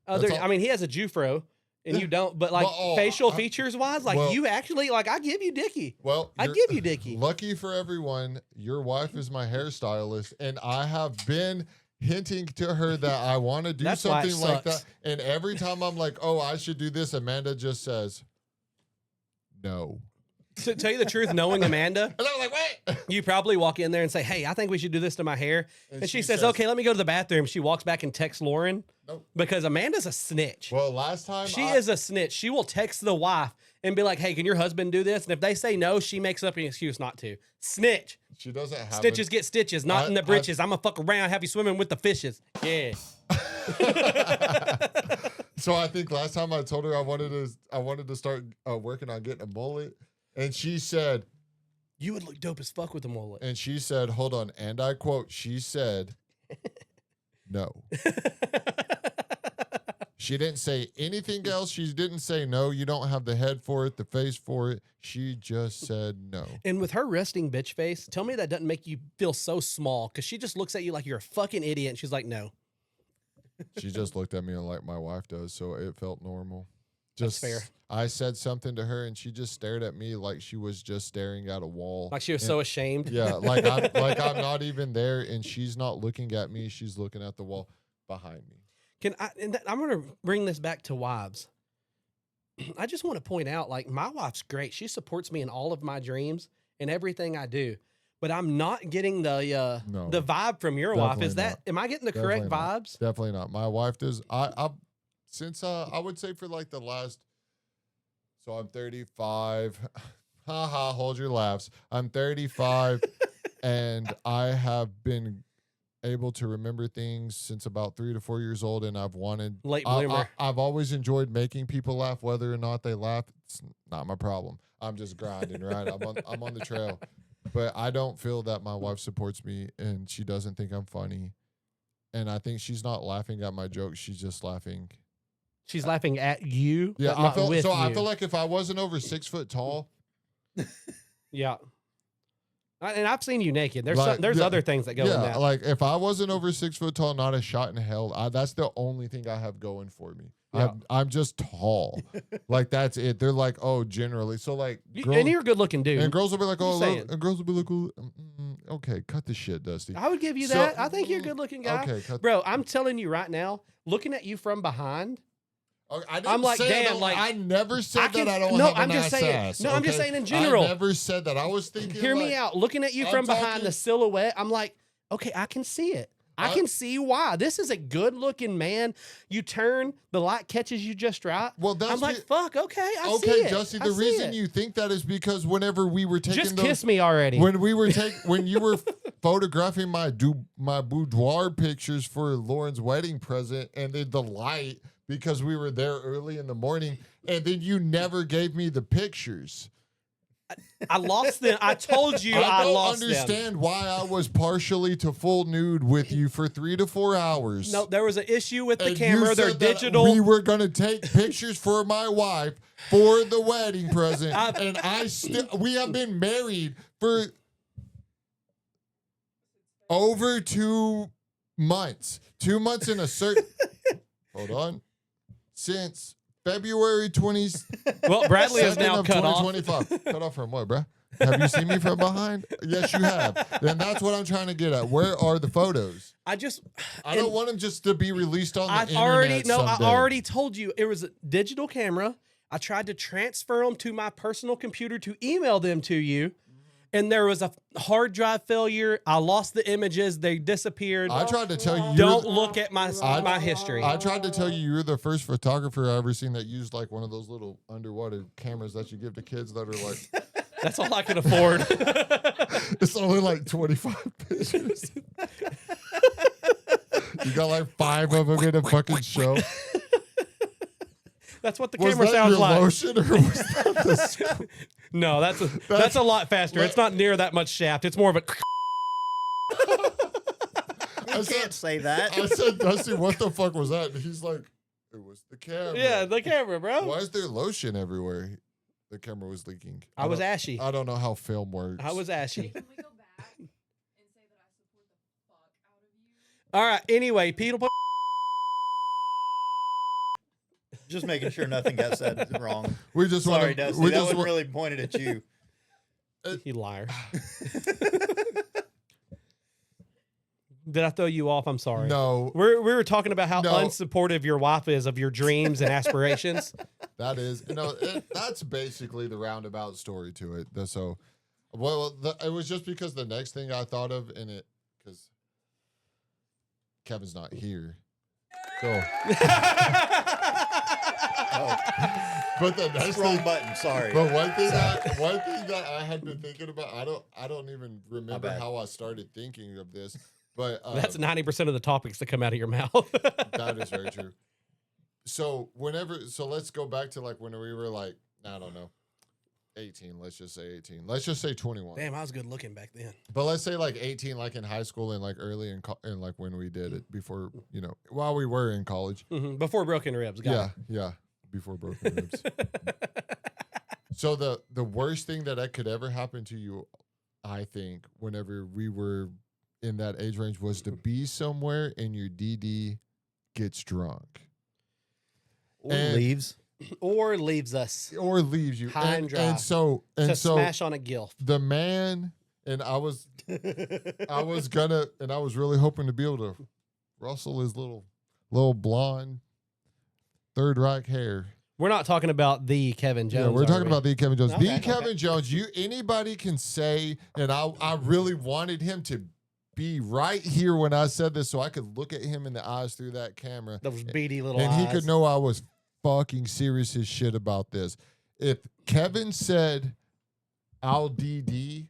Okay. I mean, he has a Jufro, and you don't. But like facial features wise, like you actually like, I give you Dickie. Well, I give you Dickie. Lucky for everyone, your wife is my hairstylist, and I have been hinting to her that I want to do That's why it something like sucks. that. And every time I'm like, oh, I should do this, Amanda just says, no. To tell you the truth, knowing Amanda, And I was like, wait. you probably walk in there and say, "Hey, I think we should do this to my hair," and she says, "Okay, let me go to the bathroom." She walks back and texts Lauren Nope. because Amanda's a snitch. Well, last time She is a snitch. She will text the wife and be like, "Hey, can your husband do this?" And if they say no, she makes up an excuse not to. Snitch. She doesn't have Stitches get stitches, not in the britches. I'm gonna fuck around, have you swimming with the fishes. Yeah. So I think last time I told her I wanted to start working on getting a mullet, and she said, You would look dope as fuck with a mullet. and she said, hold on, and I quote, she said, no. She didn't say anything else. She didn't say no. You don't have the head for it, the face for it. She just said no. And with her resting bitch face, tell me that doesn't make you feel so small because she just looks at you like you're a fucking idiot. And she's like, no. She just looked at me like my wife does, so it felt normal. That's Just fair. I said something to her, and she just stared at me like she was just staring at a wall. Like she was And- so ashamed. Yeah, like I'm not even there, and she's not looking at me. She's looking at the wall behind me. I'm going to bring this back to wives. I just want to point out, like, my wife's great. She supports me in all of my dreams and everything I do. But I'm not getting the No, vibe from your wife. definitely Is that, am I getting the correct Definitely not. vibes? Definitely not. My wife does. I since I would say for like the last. So I'm 35. Haha, hold your laughs. I'm 35, and I have been able to remember things since about 3 to 4 years old, and I've wanted. Late bloomer. I've always enjoyed making people laugh, whether or not they laugh. It's not my problem. I'm just grinding, right? I'm on the trail. But I don't feel that my wife supports me, and she doesn't think I'm funny. And I think she's not laughing at my jokes. She's just laughing. She's laughing at you. Yeah, but not with you. I feel like if I wasn't over 6 foot tall, Yeah. And I've seen you naked. There's Like, there's yeah, other things that go in that. like if I wasn't over 6 foot tall, not a shot in hell. That's the only thing I have going for me. Yeah. I'm just tall. Like that's it. They're like, oh, generally. So like, And you're a good looking dude. and girls will be like, Just oh, saying. and girls will be like, oh, okay, cut the shit, Dusty. I would give you So- that. I think you're a good looking guy. Okay, cut. Bro, I'm telling you right now, looking at you from behind, Okay, I didn't I'm like, say damn, I like, I never said can- that I don't no, have a I'm just nice saying- ass. no, I'm just okay? saying in general. I never said that. I was thinking. hear me like, out. Looking at you I'm from behind talking- the silhouette, I'm like, okay, I can see it. I can see why. This is a good looking man. You turn, the light catches you just right. Well, that's I'm like, fuck, okay, I see okay, it. Dusty. I The see reason it. you think that is because whenever we were taking just those, kiss me already. when we were when you were photographing my boudoir pictures for Lauren's wedding present, and then the light because we were there early in the morning, and then you never gave me the pictures. I lost them. I told you I don't lost them. understand why I was partially to full nude with you for 3 to 4 hours. No, there was an issue with the And you camera. They're said that digital. We were going to take pictures for my wife for the wedding present, and we have been married for over 2 months. 2 months in a certain. Hold on. Since February 20th. Well, Bradley is now cut off. 2025. Cut off from what, bruh? Have you seen me from behind? Yes, you have. Then that's what I'm trying to get at. Where are the photos? I just, I don't want them just to be released on the I internet I someday. already told you it was a digital camera. I tried to transfer them to my personal computer to email them to you, and there was a hard drive failure. I lost the images; they disappeared. I tried to tell you. Don't look at my history. I tried to tell you you're the first photographer I ever seen that used like one of those little underwater cameras that you give to kids that are like. That's all I can afford. It's only like 25 pictures. You got like 5 of them in a fucking show. That's what the Was camera that sounds your like. lotion or was that the script? No, that's a lot faster. It's not near that much shaft. It's more of a. You can't say that. I said, Dusty, what the fuck was that? And he's like, it was the camera. Yeah, the camera, bro. Why is there lotion everywhere? The camera was leaking. I was don't- ashy. I don't know how film works. I was ashy. Can we go back and say that I support the fuck out of you? All right. Anyway, Peter. Just making sure nothing got said wrong. We just Sorry, want to. Dusty. We That just one wa- really pointed at you. You liar. Did I throw you off? I'm sorry. No, We were talking about how No. unsupportive your wife is of your dreams and aspirations. that is that's basically the roundabout story to it. So, it was just because the next thing I thought of in it, because Kevin's not here. So, but the next Wrong thing, button. Sorry. but one thing that I had been thinking about, I don't even remember bad. how I started thinking of this, but That's 90% of the topics that come out of your mouth. that is very true. So let's go back to like when we were like, I don't know, 18. Let's just say 18. Let's just say 21. Damn, I was good looking back then. But let's say like 18, like in high school and like early in like when we did it before, while we were in college. Before broken ribs. Got Yeah, before broken ribs. So the worst thing that could ever happen to you, I think, whenever we were in that age range, was to be somewhere and your DD gets drunk Or and- leaves. Or leaves us or leaves you. High and dry. And so smash on a gilf. the man and I was really hoping to be able to rustle his little blonde Third Reich hair. We're not talking about the Kevin Jones. Yeah, we're are talking we? about the Kevin Jones. Okay, The Kevin Jones, anybody can say, and I really wanted him to be right here when I said this so I could look at him in the eyes through that camera. Those beady little And eyes. he could know I was fucking serious as shit about this. If Kevin said, I'll DD,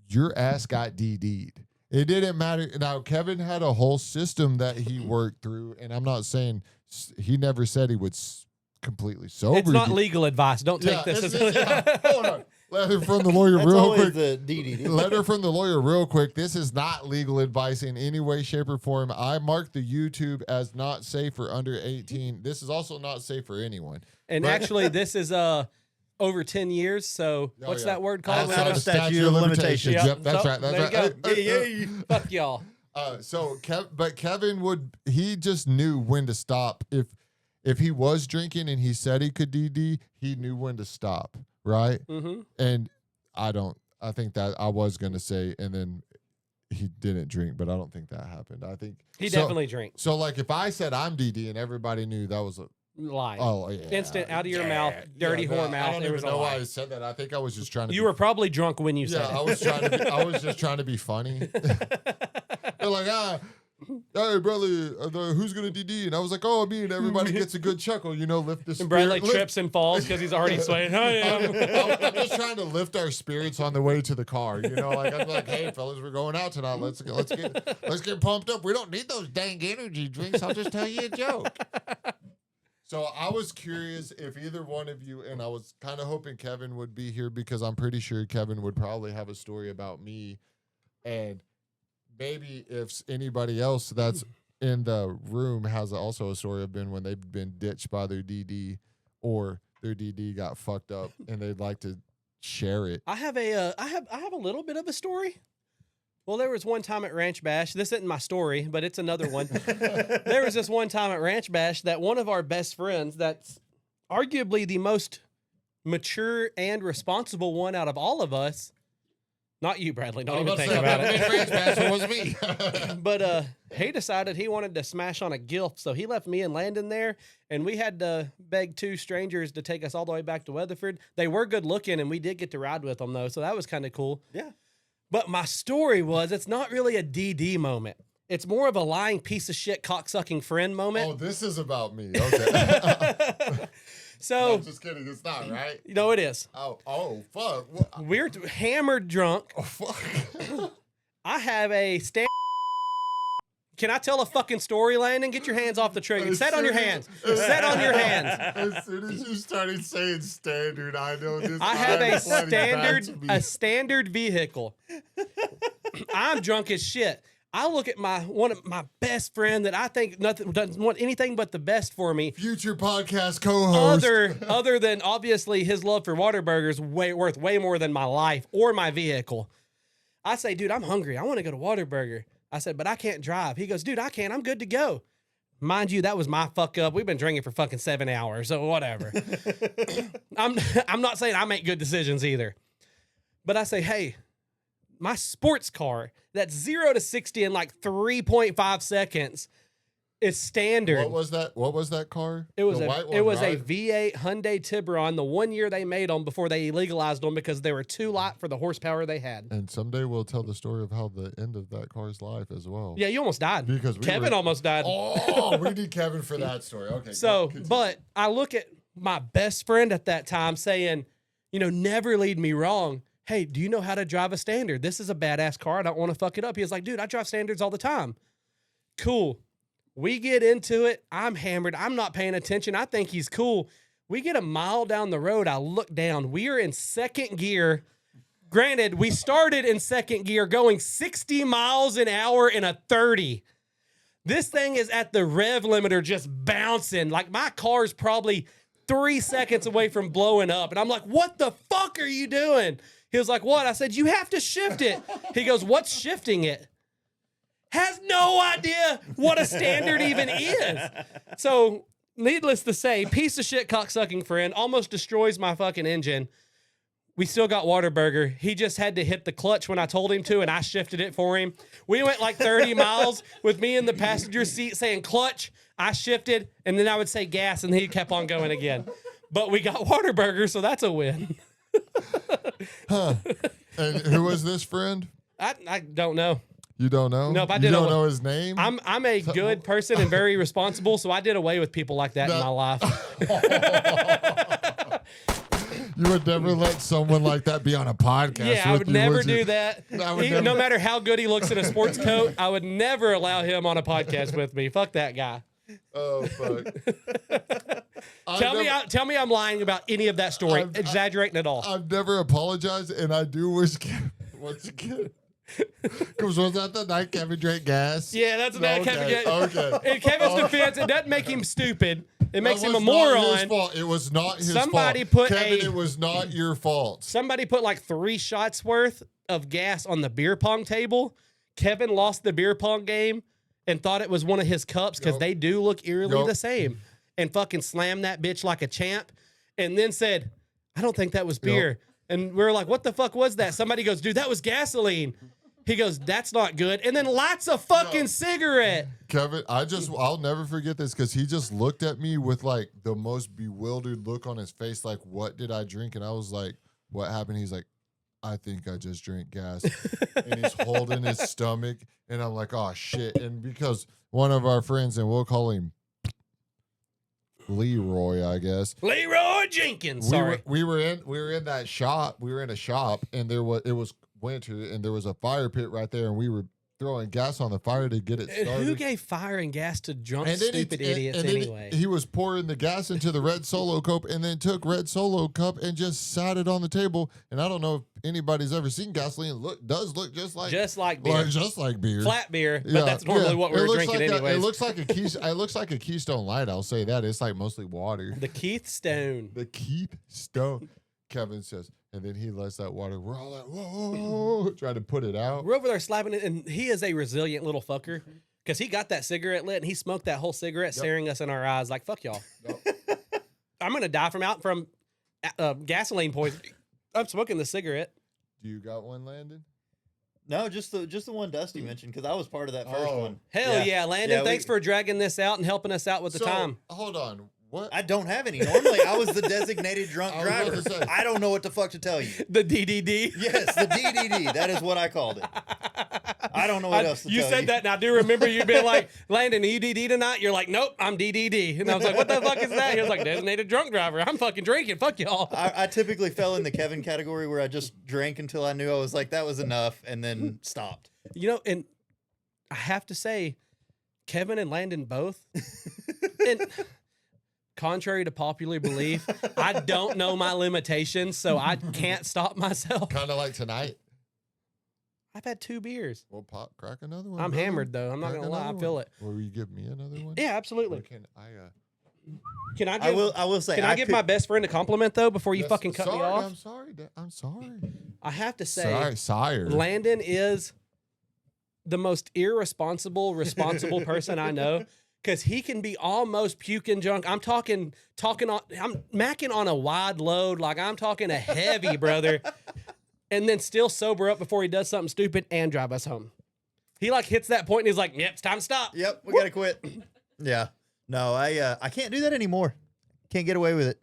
your ass got DD'd. It didn't matter. Now, Kevin had a whole system that he worked through, and I'm not saying he never said he would completely sober. It's not legal advice. Don't take this as Hold on. Letter from the lawyer That's real always quick. the DDD. Letter from the lawyer real quick. This is not legal advice in any way, shape, or form. I marked the YouTube as not safe for under 18. This is also not safe for anyone. And But- actually, this is over 10 years. So Oh, what's yeah. that word called? Outside now? of the statute of limitations. Yep, that's So, right. That's there right. you go. Yeah. Fuck y'all. But Kevin he just knew when to stop. If he was drinking and he said he could DD, he knew when to stop, right? Mm-hmm. And I think that I was going to say, and then he didn't drink, but I don't think that happened. I think He definitely drinks. So like if I said I'm DD and everybody knew that was Lying. oh yeah. Instant out of your mouth, dirty Yeah, whore I mouth. don't It even was a know why lie. I said that. I think I was just trying to You be were probably drunk when you said I it. was just trying to be funny. They're like, hey brother, who's gonna DD? And I was like, oh, me, and everybody gets a good chuckle, lift the And Brad spirit. like trips and falls because he's already swaying. I am. I'm just trying to lift our spirits on the way to the car. Like I'm like, hey fellas, we're going out tonight. Let's get pumped up. We don't need those dang energy drinks. I'll just tell you a joke. So I was curious if either one of you, and I was kind of hoping Kevin would be here because I'm pretty sure Kevin would probably have a story about me, and maybe if anybody else that's in the room has also a story of when they've been ditched by their DD or their DD got fucked up and they'd like to share it. I have a little bit of a story. Well, there was one time at Ranch Bash. This isn't my story, but it's another one. There was this one time at Ranch Bash that one of our best friends, that's arguably the most mature and responsible one out of all of us. Not you, Bradley. Don't even think about it. Ranch Bash, it was me. But he decided he wanted to smash on a gilf, so he left me and Landon there, and we had to beg two strangers to take us all the way back to Weatherford. They were good looking, and we did get to ride with them, though, so that was kind of cool. Yeah. But my story was, it's not really a DD moment. It's more of a lying piece of shit cocksucking friend Oh, moment. this is about me. Okay. So, I'm just kidding. It's not, right? it is. Oh, fuck. We're hammered drunk. Oh, fuck. I have a stand. Can I tell a fucking story, Landon? Get your hands off the trigger. Set on your hands. Set on your hands. As soon as you started saying standard, I know this. I have a time flooding back to me. standard vehicle. I'm drunk as shit. I look at one of my best friend that I think doesn't want anything but the best for me. Future podcast co-host. Other than obviously his love for Whataburgers, worth way more than my life or my vehicle. I say, dude, I'm hungry. I want to go to Whataburger. I said, but I can't drive. He goes, dude, I can. I'm good to go. Mind you, that was my fuck up. We've been drinking for fucking 7 hours, so whatever. I'm not saying I make good decisions either. But I say, hey, my sports car that's 0 to 60 in like 3.5 seconds is standard. What was that? What was that car? It was The a white one, it was right? a V8 Hyundai Tiburon. The one year they made them before they legalized them because they were too light for the horsepower they had. And someday we'll tell the story of how the end of that car's life as well. Yeah, you almost died. Because Kevin almost died. Oh, we need Kevin for that story. Okay. So, continue. but I look at my best friend at that time saying, you know, never lead me wrong. Hey, do you know how to drive a Standard? This is a badass car. I don't want to fuck it up. He was like, dude, I drive Standards all the time. Cool. We get into it. I'm hammered. I'm not paying attention. I think he's cool. We get a mile down the road. I look down. We are in second gear. Granted, we started in second gear going 60 miles an hour in a 30. This thing is at the rev limiter just bouncing. Like my car's probably 3 seconds away from blowing up. And I'm like, what the fuck are you doing? He was like, what? I said, you have to shift it. He goes, what's shifting it? Has no idea what a Standard even is. So, needless to say, piece of shit cocksucking friend almost destroys my fucking engine. We still got Whataburger. He just had to hit the clutch when I told him to, and I shifted it for him. We went like 30 miles with me in the passenger seat saying clutch. I shifted, and then I would say gas, and he kept on going again. But we got Whataburger, so that's a win. Huh. And who was this friend? I don't know. You don't know? Nope, I you did don't a- know his name? I'm a good person and very responsible, so I did away with people like that in my life. You would never let someone like that be on a podcast. Yeah, I with would you, never would you? do that. I would No never- matter how good he looks in a sports coat, I would never allow him on a podcast with me. Fuck that guy. Oh fuck! Tell me I'm lying about any of that story, exaggerating at all. I've never apologized, and I do wish Kevin once again. Because was that the night Kevin drank gas? Yeah, that's a bad Kevin. Okay. In Kevin's defense, it doesn't make him stupid. It makes him a That was not his moron. fault. It was not his Somebody fault. put Kevin, a- it was not your fault. Somebody put like 3 shots worth of gas on the beer pong table. Kevin lost the beer pong game and thought it was one of his cups because Yup. they do look eerily Yup. the same. And fucking slammed that bitch like a champ. And then said, I don't think that was beer. And we are like, what the fuck was that? Somebody goes, dude, that was gasoline. He goes, that's not good. And then lights a fucking cigarette. Kevin, I'll never forget this because he just looked at me with like the most bewildered look on his face, like, what did I drink? And I was like, what happened? He's like, I think I just drank gas. And he's holding his stomach. And I'm like, oh shit. And because one of our friends, and we'll call him Leroy, I guess. Leroy Jenkins. Sorry. We were in that shop. We were in a shop, and it was winter, and there was a fire pit right there, and we were throwing gas on the fire to get it And started. who gave fire and gas to drunk, And then stupid and idiots then anyway? he was pouring the gas into the red Solo cup, and then took red Solo cup and just sat it on the table. And I don't know if anybody's ever seen gasoline. Does look just like beer. just like beer. Flat beer, but Yeah, that's normally yeah. what we It were looks drinking like anyways. It looks like it looks like a Keystone Light. I'll say that. It's like mostly water. The Keith Stone. The Keith Stone. Kevin says, and then he lets that water. We're all like, whoa, trying to put it out. We're over there slapping it, and he is a resilient little fucker because he got that cigarette lit and he smoked that whole cigarette, staring us in our eyes like, "Fuck y'all." I'm gonna die from gasoline poisoning. I'm smoking the cigarette. Do you got one, Landon? No, just the one Dusty mentioned because I was part of that first one. Hell yeah, Landon! Yeah, thanks for dragging this out and helping us out with the So, time. Hold on. What? I don't have any. Normally, I was the designated drunk I was about driver. to say. I don't know what the fuck to tell you. The DDD. Yes, the DDD. That is what I called it. I don't know what else to You tell said you. that, and I do remember you being like, Landon, are you DD tonight? You're like, nope, I'm DDD. And I was like, what the fuck is that? He was like, designated drunk driver. I'm fucking drinking. Fuck y'all. I typically fell in the Kevin category where I just drank until I knew I was like, that was enough, and then stopped. You know, and I have to say, Kevin and Landon both. And contrary to popular belief, I don't know my limitations, so I can't stop myself. Kind of like tonight. I've had 2 beers. We'll crack another one. I'm brother. hammered, though. I'm not Crack going to lie. I another feel one. it. Will you give me another one? Yeah, absolutely. Or can I? Can I I give, will say. can I give my best friend a compliment, though, before you Yes, fucking cut me sorry, off? I'm sorry. I'm sorry. I have to say, Sorry, sire. Landon is the most irresponsible, responsible person I know. Because he can be almost puking drunk. I'm talking on, I'm macking on a wide load. Like I'm talking a heavy, brother. and then still sober up before he does something stupid and drive us home. He like hits that point and he's like, "Yep, it's time to stop." Yep, we gotta quit. Yeah. No, I can't do that anymore. Can't get away with it.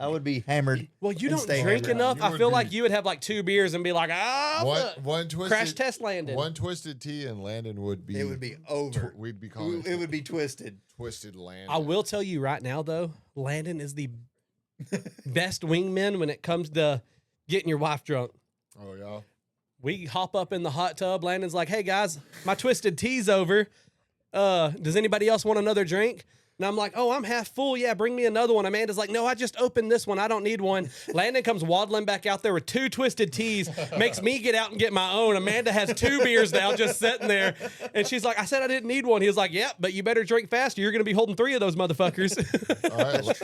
I would be hammered. Well, you and don't stay drink hammered. enough. You I would feel be- like you would have like 2 beers and be like, fuck. One twisted Crash test landed. One twisted tea and Landon would be. It would be over. We'd be calling It would be twisted. twisted Landon. I will tell you right now, though, Landon is the best wingman when it comes to getting your wife drunk. Oh yeah. We hop up in the hot tub. Landon's like, "Hey guys, my twisted tea's over. Does anybody else want another drink?" And I'm like, "Oh, I'm half full. Yeah, bring me another one." Amanda's like, "No, I just opened this one. I don't need one." Landon comes waddling back out there with 2 twisted teas, makes me get out and get my own. Amanda has 2 beers now just sitting there. And she's like, "I said I didn't need one." He was like, "Yeah, but you better drink faster. You're going to be holding 3 of those motherfuckers."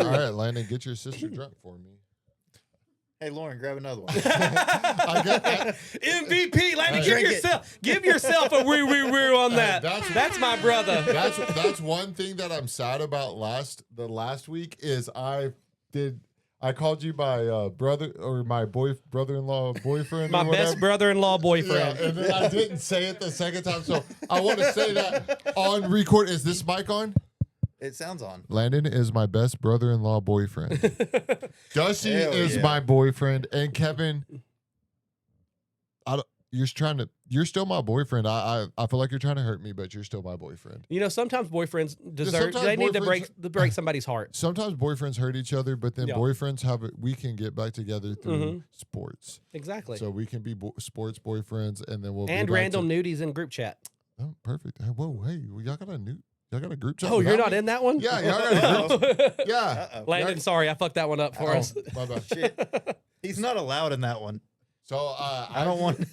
All right, Landon, get your sister drunk for me. Hey, Lauren, grab another one. MVP, Landon, Drink it. give yourself a woo on that. That's my brother. That's one thing that I'm sad about the last week is I called you my brother or my brother-in-law boyfriend. My or whatever. best brother-in-law boyfriend. Yeah, and then I didn't say it the second time, so I want to say that on record. Is this mic on? It sounds on. Landon is my best brother-in-law boyfriend. Dusty Hell is yeah. my boyfriend, and Kevin, you're still my boyfriend. I feel like you're trying to hurt me, but you're still my boyfriend. You know, sometimes boyfriends deserve. sometimes They need to boyfriends- break somebody's heart. Sometimes boyfriends hurt each other, but then Yeah. boyfriends we can get back together through sports. Exactly. So we can be sports boyfriends, and then we'll And be back random nudies in group chat. Oh, perfect. Hey, whoa, hey, y'all got a group chat? Oh, you're without not me? in that one? Yeah, y'all got a group. Yeah. Uh-oh. Landon, sorry, I fucked that one up for us. My bad. Shit. He's not allowed in that one. So I don't want.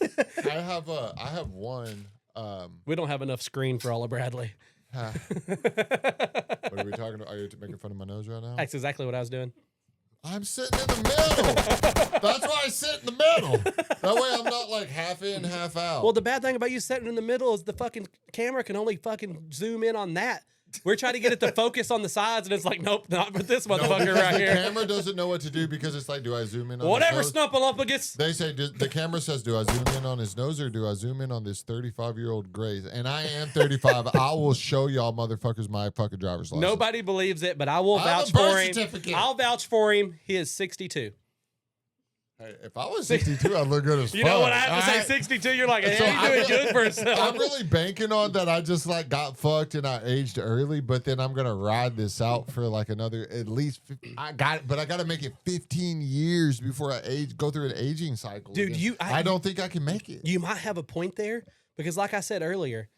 I have one. We don't have enough screen for all of Bradley. What are we talking about? Are you making fun of my nose right now? That's exactly what I was doing. I'm sitting in the middle. That's why I sit in the middle. That way I'm not like half in, half out. Well, the bad thing about you sitting in the middle is the fucking camera can only fucking zoom in on that. We're trying to get it to focus on the sides, and it's like, nope, not with this No, motherfucker because right the here. camera doesn't know what to do because it's like, do I zoom in on Whatever, his nose? Snuffleupagus. They say, the camera says, do I zoom in on his nose or do I zoom in on this 35-year-old Grace? And I am 35. I will show y'all motherfuckers my fucking driver's license. Nobody believes it, but I will I have vouch a birth for him. certificate. I'll vouch for him. He is 62. Hey, if I was 62, I'd look good as fuck. You know what I have to say? Alright? 62. You're like, hey, So he's I'm doing really- good for himself. I'm really banking on that I just like got fucked and I aged early, but then I'm gonna ride this out for like another at least. I got to make it 15 years before I go through an aging cycle. Dude, again. I don't think I can make it. You might have a point there because, like I said earlier,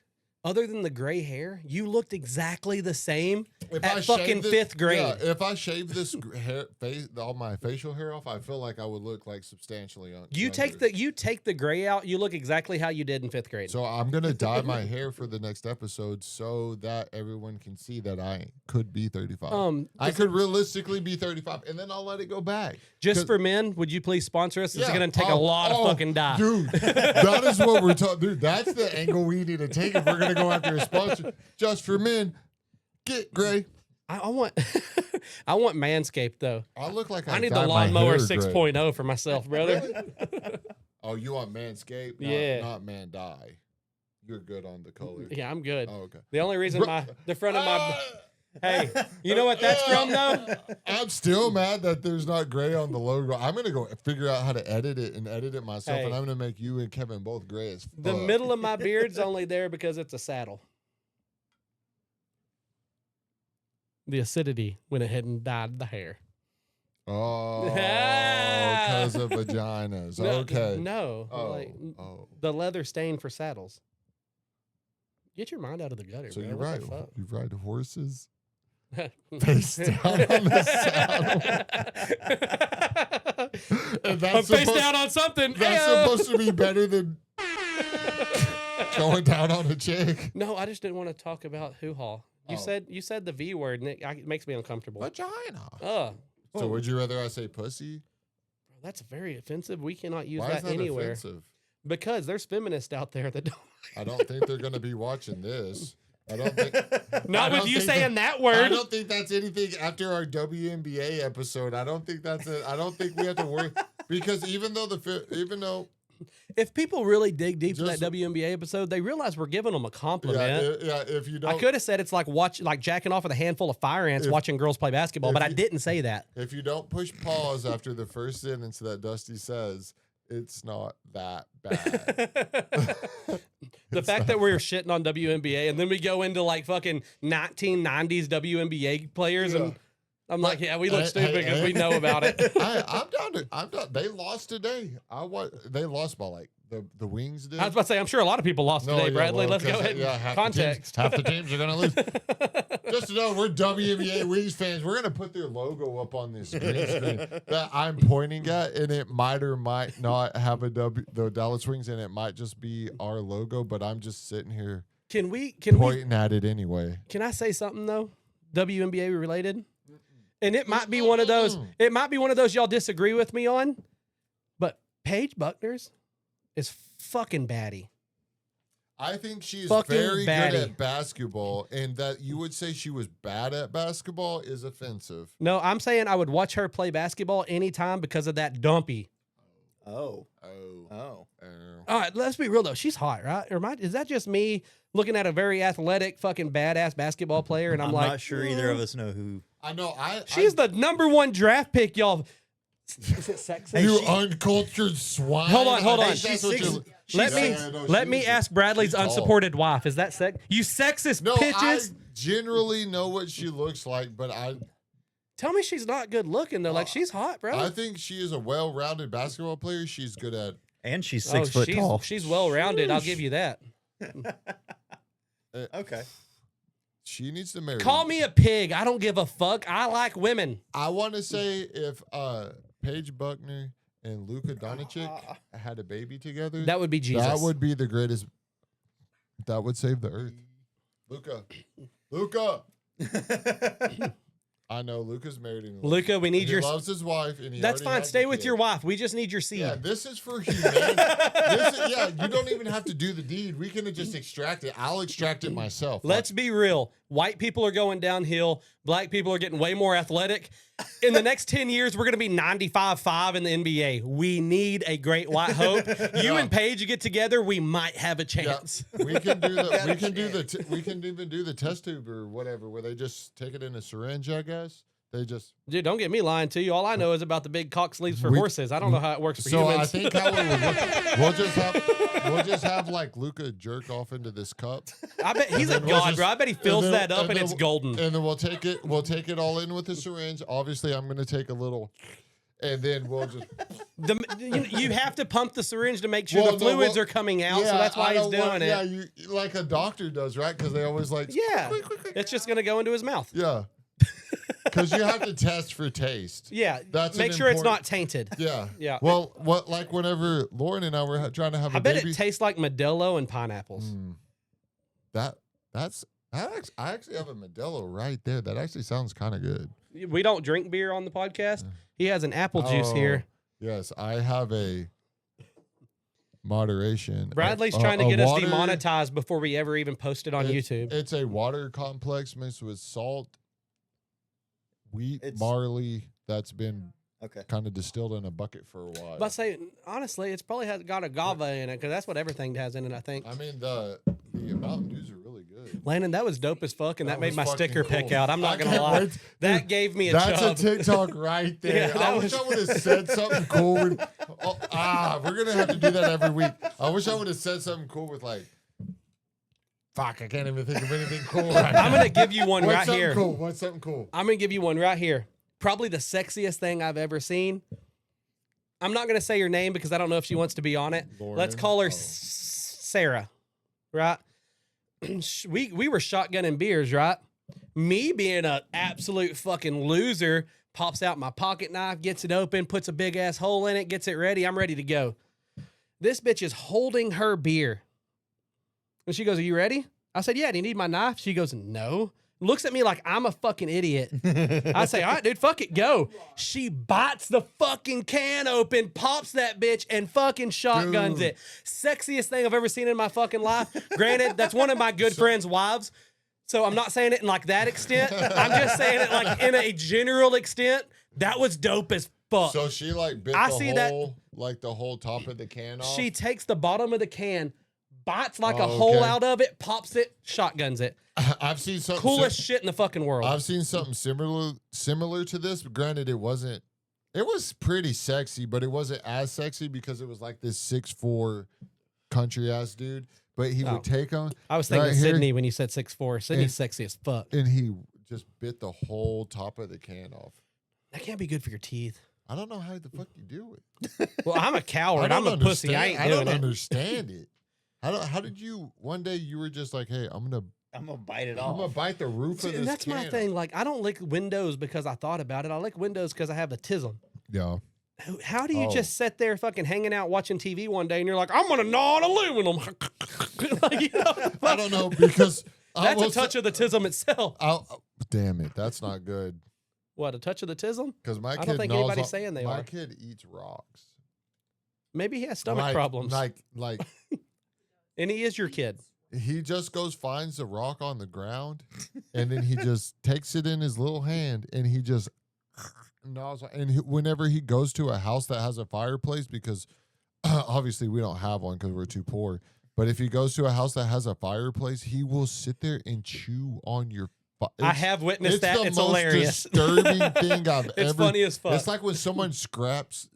other than the gray hair, you looked exactly the same If at I fucking shave this- 5th grade. Yeah, if I shave this all my facial hair off, I feel like I would look like substantially young. You take the gray out, you look exactly how you did in 5th grade. So I'm gonna dye my hair for the next episode so that everyone can see that I could be 35. I could realistically be 35, and then I'll let it go back. Just for men, would you please sponsor us? It's Yeah. going to take a lot of fucking dye. Dude, that is what we're talking. Dude, that's the angle we need to take if we're gonna go after a sponsor. Just for men, get gray. I want I want Manscaped though. I look like I need the dyed my lawnmower hair 6.0 for myself, brother. gray. Oh, you want Manscaped? Yeah. Not Man Dye. You're good on the color. Yeah, I'm good. Oh, okay. The only reason the front of my hey, Uh, you know what that's from though? I'm still mad that there's not gray on the logo. I'm gonna go figure out how to edit it myself, Hey. and I'm gonna make you and Kevin both gray as fuck. The middle of my beard's only there because it's a saddle. The acidity went ahead and dyed the hair. Oh, because of vaginas. No, Okay. No, Oh, like oh. the leather stain for saddles. Get your mind out of the gutter, So bro. you What ride the fuck? you ride horses face down on the saddle. And I'm face down on something. That's Heyo. supposed to be better than going down on a chick. No, I just didn't want to talk about hoo-ha. You Oh. said the V word, and it makes me uncomfortable. Vagina. Oh, So would you rather I say pussy? that's very offensive. We cannot use Why that is that anywhere offensive? because there's feminists out there that don't. I don't think they're going to be watching this. I don't think. Not I with don't you think saying that I word. don't think that's anything after our WNBA episode. I don't think that's it. I don't think we have to worry because even though If people really dig deep in Just- that WNBA episode, they realize we're giving them a compliment. If you I don't, could have said it's like jacking off with a handful of fire ants watching girls play basketball, if but I you- didn't say that. if you don't push pause after the first sentence that Dusty says, it's not that bad. The fact that we're shitting on WNBA and then we go into like fucking 1990s WNBA players and I'm like, yeah, we look Hey, stupid because we know about it. I'm down. They lost today. They lost by like the Wings did. I was about to say, I'm sure a lot of people lost today, Bradley. Let's go ahead and context. Half the teams are gonna lose. Just to know, we're WNBA Wings fans. We're gonna put their logo up on this green screen that I'm pointing at, and it might or might not have the Dallas Wings, and it might just be our logo. But I'm just sitting here Can we pointing at it anyway. Can I say something though? WNBA related? And it might be one of those. It might be one of those y'all disagree with me on. But Paige Buckner's is fucking baddie. I think she's Fucking very baddie. good at basketball, and that you would say she was bad at basketball is offensive. No, I'm saying I would watch her play basketball anytime because of that dumpy. Oh. Oh. Oh. All right, let's be real though. She's hot, right? Or is that just me looking at a very athletic, fucking badass basketball player? And I'm like, not sure either of us know who. I know. She's the #1 draft pick, y'all. Is it sexist? You uncultured swine. Hold on. I think She's that's what six- you- Let me she's- ask Bradley's she's tall. unsupported wife. Is that sex? You sexist No, bitches. I generally know what she looks like, but Tell me she's not good looking though. Like she's hot, bro. I think she is a well-rounded basketball player. She's good at. And she's 6 foot tall. She's well rounded. I'll give you that. Okay. She needs to marry. Call me a pig. I don't give a fuck. I like women. I want to say if Paige Buckner and Luka Doncic had a baby together, That would be Jesus. that would be the greatest. That would save the earth. Luka. I know Luka's married. And Luka, we need he your. loves his wife, and he That's already fine. had Stay the with kid. your wife. We just need your seed. Yeah, this is for humanity. You don't even have to do the deed. We can just extract it. I'll extract it myself. Let's be real. White people are going downhill. Black people are getting way more athletic. In the next 10 years, we're going to be 95-5 in the NBA. We need a great white hope. You and Paige get together, we might have a Yeah, chance. we can do the. We can even do the test tube or whatever, where they just take it in a syringe. I guess they just. Dude, don't get me lying to you. All I know is about the big cock sleeves for horses. I don't know how it works for So humans. I think how it would work, we'll just have like Luka jerk off into this cup. I bet he's a we'll god, just- bro. I bet he fills then- that up and then it's golden. And then we'll take it all in with a syringe. Obviously, I'm gonna take a little, and then we'll just. You have to pump the syringe to make sure Well, the no, fluids well, are coming out, so Yeah, that's why I he's don't doing want- it. Yeah, you like a doctor does, right? Because they always like. Yeah, quick, quick, quick. it's just gonna go into his mouth. Yeah. Because you have to test for taste. Yeah, That's make an sure it's important- not tainted. Yeah. Yeah. Well, like whenever Lauren and I were trying to have I a bet baby. it tastes like Modelo and pineapples. I actually have a Modelo right there. That actually sounds kind of good. We don't drink beer on the podcast. He has an apple juice here. Yes, I have a moderation. Bradley's A- trying to a get us water- demonetized before we ever even post it on YouTube. It's a water complex mixed with salt, wheat, It's- barley that's been Okay. kind of distilled in a bucket for a while. But say honestly, it's probably has got agave in it because that's what everything has in it. I think. I mean, the Mountain Dews are really good. Landon, that was dope as fuck, and that, made was my fucking sticker pick cool. out. I'm I not gonna can't lie. wait. That Dude, gave me a That's chub. a TikTok right there. Yeah, that I wish was- I would have said something cool. We're gonna have to do that every week. I wish I would have said something cool with like, fuck, I can't even think of anything cool right now. I'm gonna give you one What's right something here. cool? What's something cool? I'm gonna give you one right here. Probably the sexiest thing I've ever seen. I'm not gonna say her name because I don't know if she wants to be on it. Lauren? Let's call her Oh. Sarah, right? we were shotgunning beers, right? Me being an absolute fucking loser, pops out my pocket knife, gets it open, puts a big ass hole in it, gets it ready. I'm ready to go. This bitch is holding her beer. And she goes, "Are you ready?" I said, "Yeah, do you need my knife?" She goes, "No." Looks at me like I'm a fucking idiot. I say, "All right, dude, fuck it, go." She bites the fucking can open, pops that bitch, and fucking shotguns Dude. it. Sexiest thing I've ever seen in my fucking life. Granted, that's one of my good friends' wives. So I'm not saying it in like that extent. I'm just saying it like in a general extent. That was dope as fuck. So she like bit I the see that- whole, like the whole top of the can off. She takes the bottom of the can, bites like a Oh, hole okay. out of it, pops it, shotguns it. I've seen something. Coolest shit in the fucking world. I've seen something similar to this. But granted, it wasn't. It was pretty sexy, but it wasn't as sexy because it was like this 6'4" country ass dude. But he Oh. would take on, I was thinking right here. Sydney when you said 6'4". Sydney's And- sexy as fuck. and he just bit the whole top of the can off. That can't be good for your teeth. I don't know how the fuck you do it. Well, I'm a coward. I I'm don't a pussy. I understand- ain't I doing don't it. understand it. How did you one day you were just like, hey, I'm gonna bite it I'm gonna off. bite the roof See, of and this that's my can thing. Like, I don't lick windows because I thought about it. I lick windows because I have the tism. Yeah. How do you Oh. just sit there fucking hanging out watching TV one day and you're like, I'm gonna gnaw on aluminum? Like, you know, I don't know because that's a touch of the tism itself. Damn it, that's not good. What, a touch of the tism? Because my I kid don't think gnaws anybody's on- saying they my are. kid eats rocks. Maybe he has stomach Like- problems. Like And he is your kid. he just goes finds the rock on the ground, and then he just takes it in his little hand, and he just gnaws. And whenever he goes to a house that has a fireplace, because obviously we don't have one because we're too poor. But if he goes to a house that has a fireplace, he will sit there and chew on your. I have witnessed that. the It's most hilarious. disturbing thing I've It's ever. funny as fuck. It's like when someone scrapes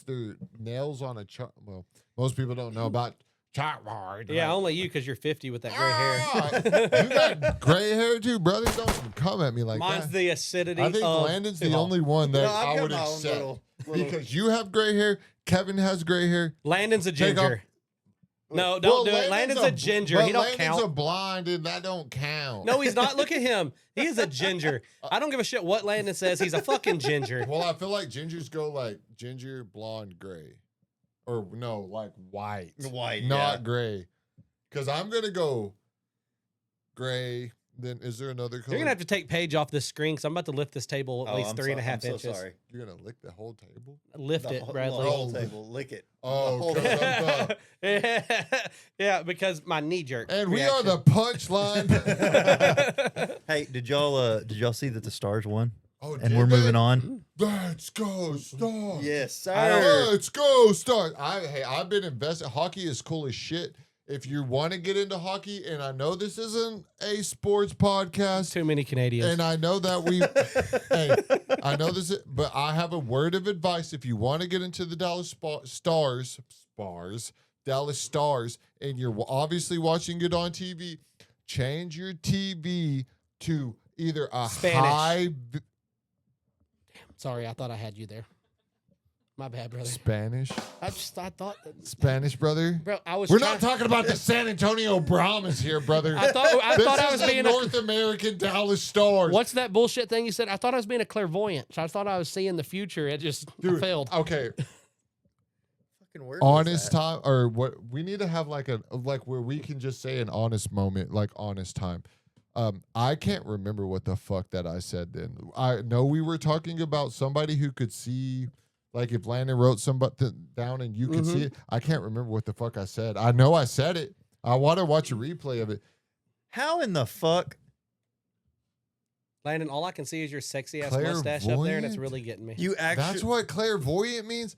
their nails on a well, most people don't know about chalkboard. Yeah, right? only you because you're 50 with that Ah, gray hair. you got gray hair too, brother. Don't even come at me like Mine's that. the acidity I think of Landon's the it all. only one that No, I've I got would my own accept little- because you have gray hair. Kevin has gray hair. Landon's a Take off- ginger. No, don't do it. Landon's a ginger. But He don't Landon's count. a blonde, and that don't count. No, he's not. Look at him. He is a ginger. I don't give a shit what Landon says. He's a fucking ginger. Well, I feel like gingers go like ginger, blonde, gray, or no, like white, White, not yeah. gray. Because I'm gonna go gray. Then is there another color? You're gonna have to take Paige off this screen because I'm about to lift this table at least I'm 3.5 I'm inches. So sorry. You're gonna lick the whole table. Lift The it, whole- Bradley. The whole table. Lick it. Oh, The whole 'cause table. I'm the- Yeah, because my knee jerk. and we are the punchline. Hey, did y'all see that the Stars won? Oh, And did we're they? moving on. Let's go, Stars. Yes, sir. Let's go, Stars. I've been invested. Hockey is cool as shit. If you want to get into hockey, and I know this isn't a sports podcast, Too many Canadians. and I know that we, hey, I know this, but I have a word of advice. If you want to get into the Dallas Stars, and you're obviously watching it on TV, change your TV to either a Spanish. high Sorry, I thought I had you there. My bad, brother. Spanish, I thought, Spanish brother. bro, I was. We're trying, not talking about the San Antonio Brahmas here, brother. I thought I this thought I is was the being North American Dallas Stars. What's that bullshit thing you said? I thought I was being a clairvoyant. So I thought I was seeing the future. It just failed. Okay, Fucking word was honest that? time, or what? We need to have like where we can just say an honest moment, like honest time. I can't remember what the fuck that I said then. I know we were talking about somebody who could see, like if Landon wrote somebody down and you could see it. I can't remember what the fuck I said. I know I said it. I want to watch a replay of it. How in the fuck? Landon, all I can see is your sexy ass mustache up there, and it's Clairvoyant? really getting me. You That's actually. what clairvoyant means.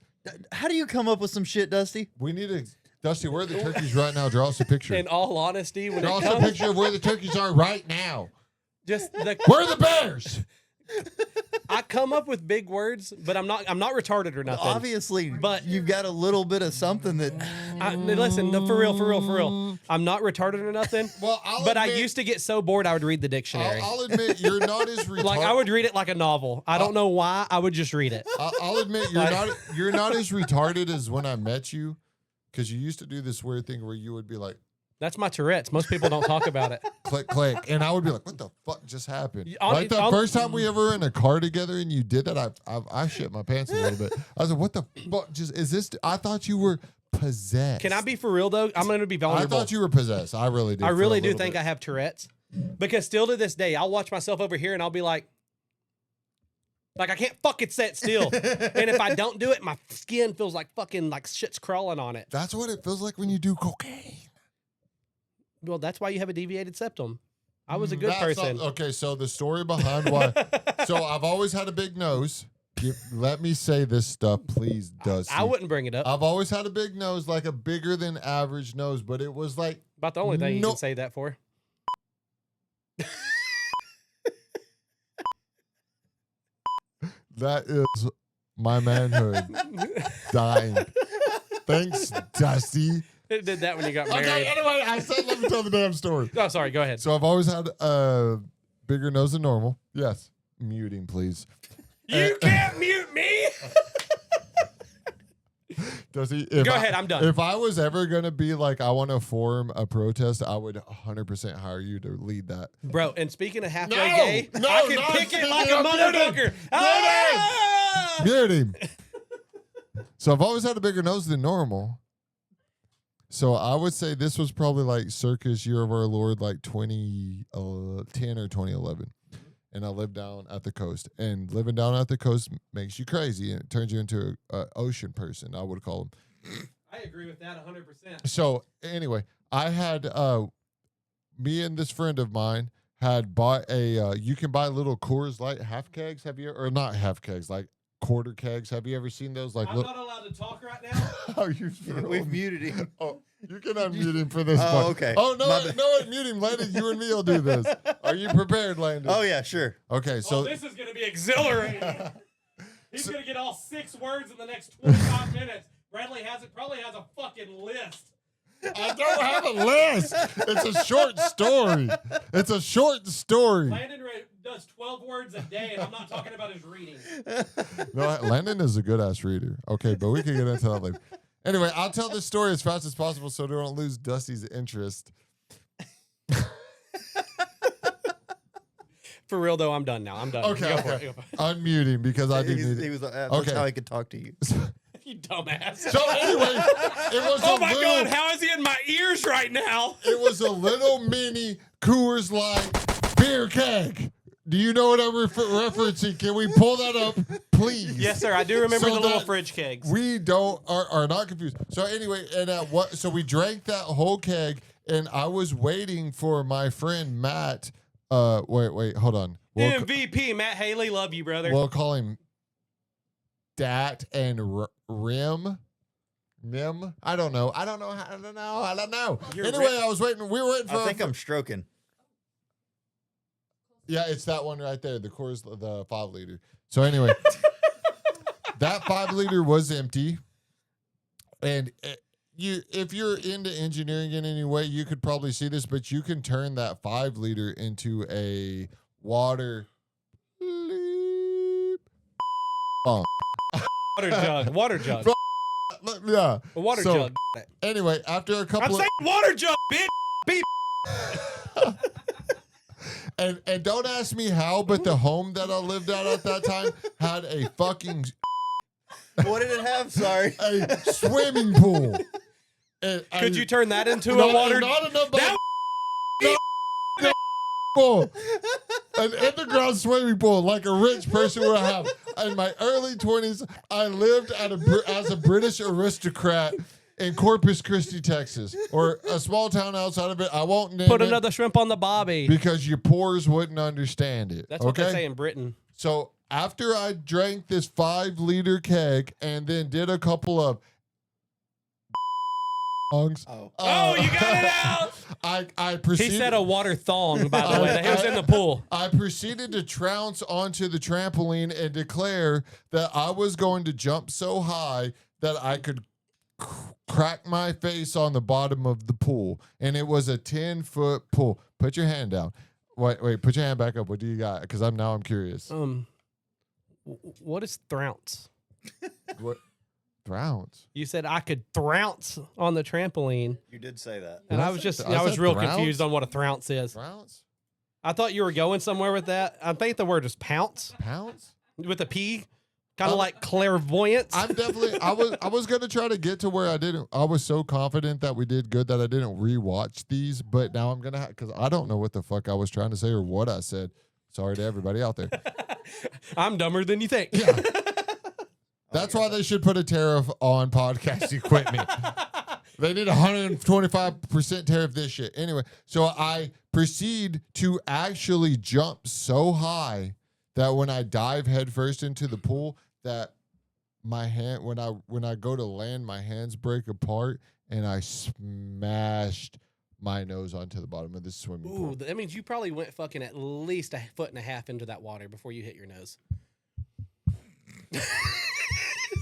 How do you come up with some shit, Dusty? We need to, Dusty, where are the turkeys right now? Draw us a picture. In all honesty, when Draw it us a comes, picture of where the turkeys are right now. just the, Where are the bears? I come up with big words, but I'm not retarded or nothing. Obviously, But- you've got a little bit of something that. Listen, no, for real. I'm not retarded or nothing. Well, But I used to get so bored I would read the dictionary. I'll admit you're not as retarded. Like I would read it like a novel. I don't know why. I would just read it. I'll admit you're not as retarded as when I met you, because you used to do this weird thing where you would be like, That's my Tourette's. Most people don't talk about it. click, click, and I would be like, what the fuck just happened? I'll- Like the I'll- first time we ever were in a car together and you did that, I shit my pants a little bit. I was like, what the fuck? Just is this? I thought you were possessed. Can I be for real though? I'm going to be I vulnerable. thought you were possessed. I really did. I for a really do little think bit. I have Tourette's, because still to this day, I'll watch myself over here and I'll be like I can't fucking sit still. And if I don't do it, my skin feels like fucking like shit's crawling on it. That's what it feels like when you do cocaine. Well, that's why you have a deviated septum. I was a good That's person. okay, so the story behind why. So I've always had a big nose. Let me say this stuff, please, Dusty. I wouldn't bring it up. I've always had a big nose, like a bigger than average nose, but it was like About the only thing you No- can say that for. that is my manhood dying. Thanks, Dusty. It did that when you got married. Okay, anyway, I said let me tell the damn story. Oh, sorry. Go ahead. So I've always had a bigger nose than normal. Yes. Muting, please. You can't mute me. Dusty, Go ahead. I'm done. If I was ever going to be like, I want to form a protest, I would 100% hire you to lead that. Bro, and speaking of halfway No, gay, no, I can not pick it speaking like a of motherfucker. Ah! Mute him. So I've always had a bigger nose than normal. So I would say this was probably like circus year of our Lord, like 2010 or 2011. And I lived down at the coast. And living down at the coast makes you crazy. And it turns you into an ocean person, I would call them. I agree with that 100%. So anyway, I had, me and this friend of mine had bought a, you can buy little Coors Light half kegs. Have you, or not half kegs, like quarter kegs. Have you ever seen those? Like, I'm not allowed to talk right now. oh, you We've muted him. Oh, you can unmute him for this Oh, part. okay. Oh, no, My bad. no, mute him, Landon. You and me will do this. Are you prepared, Landon? Oh yeah, sure. Okay, so This is going to be exhilarating. He's going to get all 6 words in the next 25 minutes. Bradley probably has a fucking list. I don't have a list. It's a short story. It's a short story. Landon does 12 words a day, and I'm not talking about his reading. No, Landon is a good ass reader. Okay, but we can get into that later. Anyway, I'll tell this story as fast as possible so we don't lose Dusty's interest. For real, though, I'm done now. I'm done. Okay, Go for okay. it. Go for it. Unmuting because I do need He it. was that's Okay. how I could talk to you. You dumbass. So anyway, it was Oh a my little, God, how is he in my ears right now? it was a little mini Coors Light beer keg. Do you know what I'm referencing? Can we pull that up, please? Yes, sir. I do remember So the little that fridge kegs. We are not confused. So anyway, and so we drank that whole keg, and I was waiting for my friend Matt. Wait, hold on. MVP, Matt Haley, love you, brother. We'll call him Dat and Rim. Nim? I don't know. You're Anyway, I was waiting. We were waiting for. I think I'm stroking. Yeah, it's that one right there. The Coors, the 5 liter. So anyway, that 5 liter was empty, and if you're into engineering in any way, you could probably see this, but you can turn that 5 liter into a water. Oh, Water jug. yeah. A water So, jug. Anyway, after a I'm couple of saying water jug, bitch. Beep. and don't ask me how, but the home that I lived at that time had a fucking What did it have? Sorry. a swimming pool. And Could you turn that into not, a water? Not enough That pool. An underground swimming pool like a rich person would have. In my early 20s, I lived as a British aristocrat in Corpus Christi, Texas, or a small town outside of it. I won't name Put it another shrimp on the bobby. because your pores wouldn't understand it. That's what they say in Britain. So after I drank this 5 liter keg and then did a couple of songs, Oh, you got it out. I proceeded. He said a water thong, by the way. That he was in the pool. I proceeded to trounce onto the trampoline and declare that I was going to jump so high that I could crack my face on the bottom of the pool. And it was a 10-foot pool. Put your hand down. Wait, put your hand back up. What do you got? Because I'm curious. What is throunce? What? Trounce? You said I could throunce on the trampoline, You did say that. and Did I I was say- just I I was said real throunce? confused on what a throunce is. Trounce? I thought you were going somewhere with that. I think the word is pounce Pounce? with a P, kind of like clairvoyance. I'm definitely. I was gonna try to get to where I didn't. I was so confident that we did good that I didn't rewatch these. But now I'm gonna because I don't know what the fuck I was trying to say or what I said. Sorry to everybody out there. I'm dumber than you think. Yeah. That's why they should put a tariff on podcast equipment. They need 125% tariff this shit. Anyway, so I proceed to actually jump so high that when I dive headfirst into the pool, that my hand when I go to land, my hands break apart, and I smashed my nose onto the bottom of the swimming pool. Ooh, that means you probably went fucking at least 1.5 foot into that water before you hit your nose.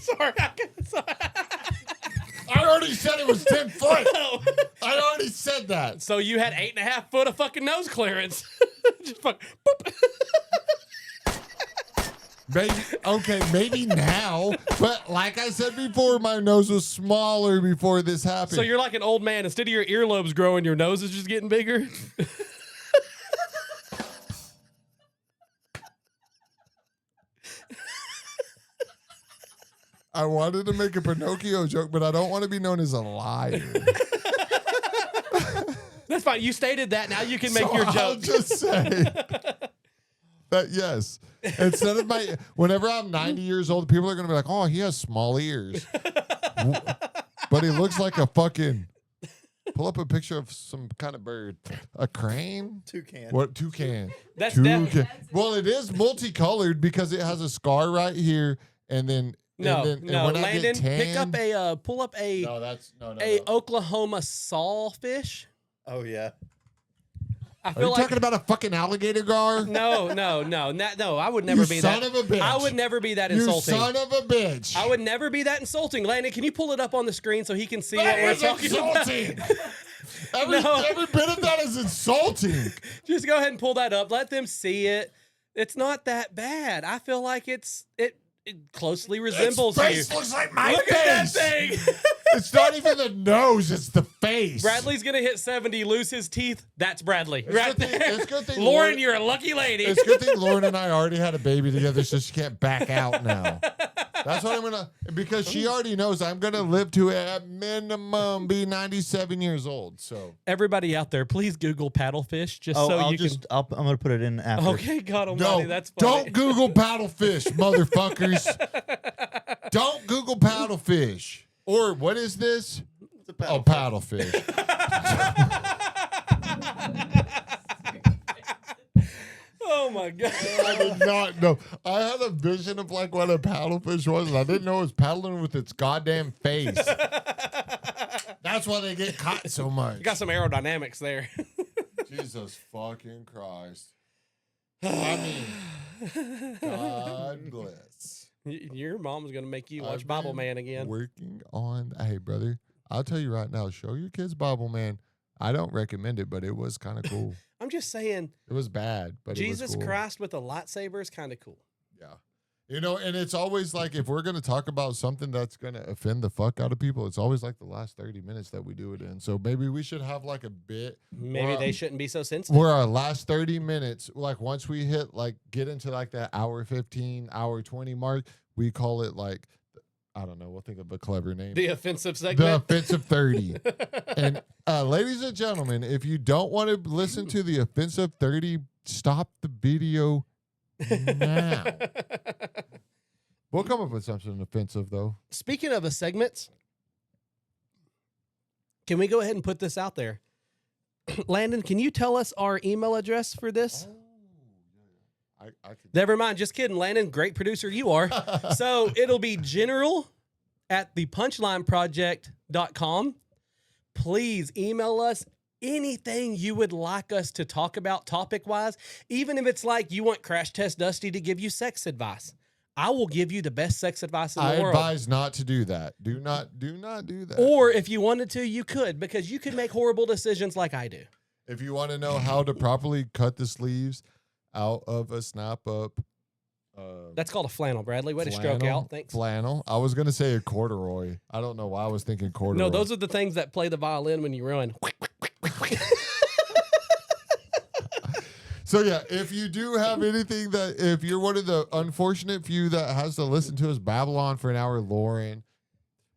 Sorry. I already said it was 10 foot. I already said that. So you had 8.5 foot of fucking nose clearance. Just fuck. Boop. Maybe now, but like I said before, my nose was smaller before this happened. So you're like an old man. Instead of your earlobes growing, your nose is just getting bigger. I wanted to make a Pinocchio joke, but I don't want to be known as a liar. That's fine. You stated that. Now you can make your I'll joke. just say that yes. Instead of whenever I'm 90 years old, people are going to be like, oh, he has small ears. But he looks like a fucking, pull up a picture of some kind of bird. A crane? Toucan. What? Toucan. That's Toucan. Well, it is multicolored because it has a scar right here. And then, No, and no, when I Landon, get pick up tanned- pull up a No, that's, no. Oklahoma sawfish. Oh yeah. I Are feel you like talking about a fucking alligator gar? no. I would never You be son that. of a bitch. I would never be that You insulting. son of a bitch. I would never be that insulting. Landon, can you pull it up on the screen so he can see what That we're is talking insulting. about? No. Every bit of that is insulting. Just go ahead and pull that up. Let them see it. It's not that bad. I feel like it closely resembles Its you. face looks like my Look at that face. thing. It's not even the nose; it's the face. Bradley's gonna hit 70, lose his teeth. That's Bradley, right good thing- there. it's good thing Lauren, Lauren- you're a lucky lady. It's a good thing Lauren and I already had a baby together, so she can't back out now. That's what I'm gonna, because she already knows I'm gonna live to at minimum be 97 years old. So Everybody out there, please Google paddlefish just Oh, so I'll you just, I'm going to put it in after. can. Okay, God Almighty, no, that's funny. don't Google paddlefish, motherfuckers. Don't Google paddlefish. Or what is this? It's a Oh, paddlefish. Oh my God. I did not know. I had a vision of like what a paddlefish was, and I didn't know it was paddling with its goddamn face. That's why they get caught so much. You got some aerodynamics there. Jesus fucking Christ. I mean, God bless. Your mom's gonna make you watch I've Bible been Man again. Working on, hey brother, I'll tell you right now, show your kids Bible Man. I don't recommend it, but it was kind of cool. I'm just saying, It was bad, but Jesus it was cool. Christ with a lightsaber is kind of cool. Yeah. You know, and it's always like if we're going to talk about something that's going to offend the fuck out of people, it's always like the last 30 minutes that we do it in. So maybe we should have like a bit. Maybe where- they shouldn't be so sensitive. Where our last 30 minutes, like once we hit, like get into like that hour 15, hour 20 mark, we call it like, I don't know, we'll think of a clever name. The offensive The segment. offensive 30. And ladies and gentlemen, if you don't want to listen to the offensive 30, stop the video now. We'll come up with something offensive, though. Speaking of the segments, can we go ahead and put this out there? Landon, can you tell us our email address for this? I could. Never mind. Just kidding. Landon, great producer you are. So it'll be general@thepunchlineproject.com. Please email us anything you would like us to talk about topic-wise. Even if it's like you want Crash Test Dusty to give you sex advice. I will give you the best sex advice in the I world. advise not to do that. Do not do that. Or if you wanted to, you could, because you could make horrible decisions like I do. If you want to know how to properly cut the sleeves out of a snap up, That's called a flannel, Bradley. Way to stroke out. Thanks. Flannel. I was gonna say a corduroy. I don't know why I was thinking corduroy. No, those are the things that play the violin when you run. So yeah, if you do have anything if you're one of the unfortunate few that has to listen to us babble on for an hour, Lauren,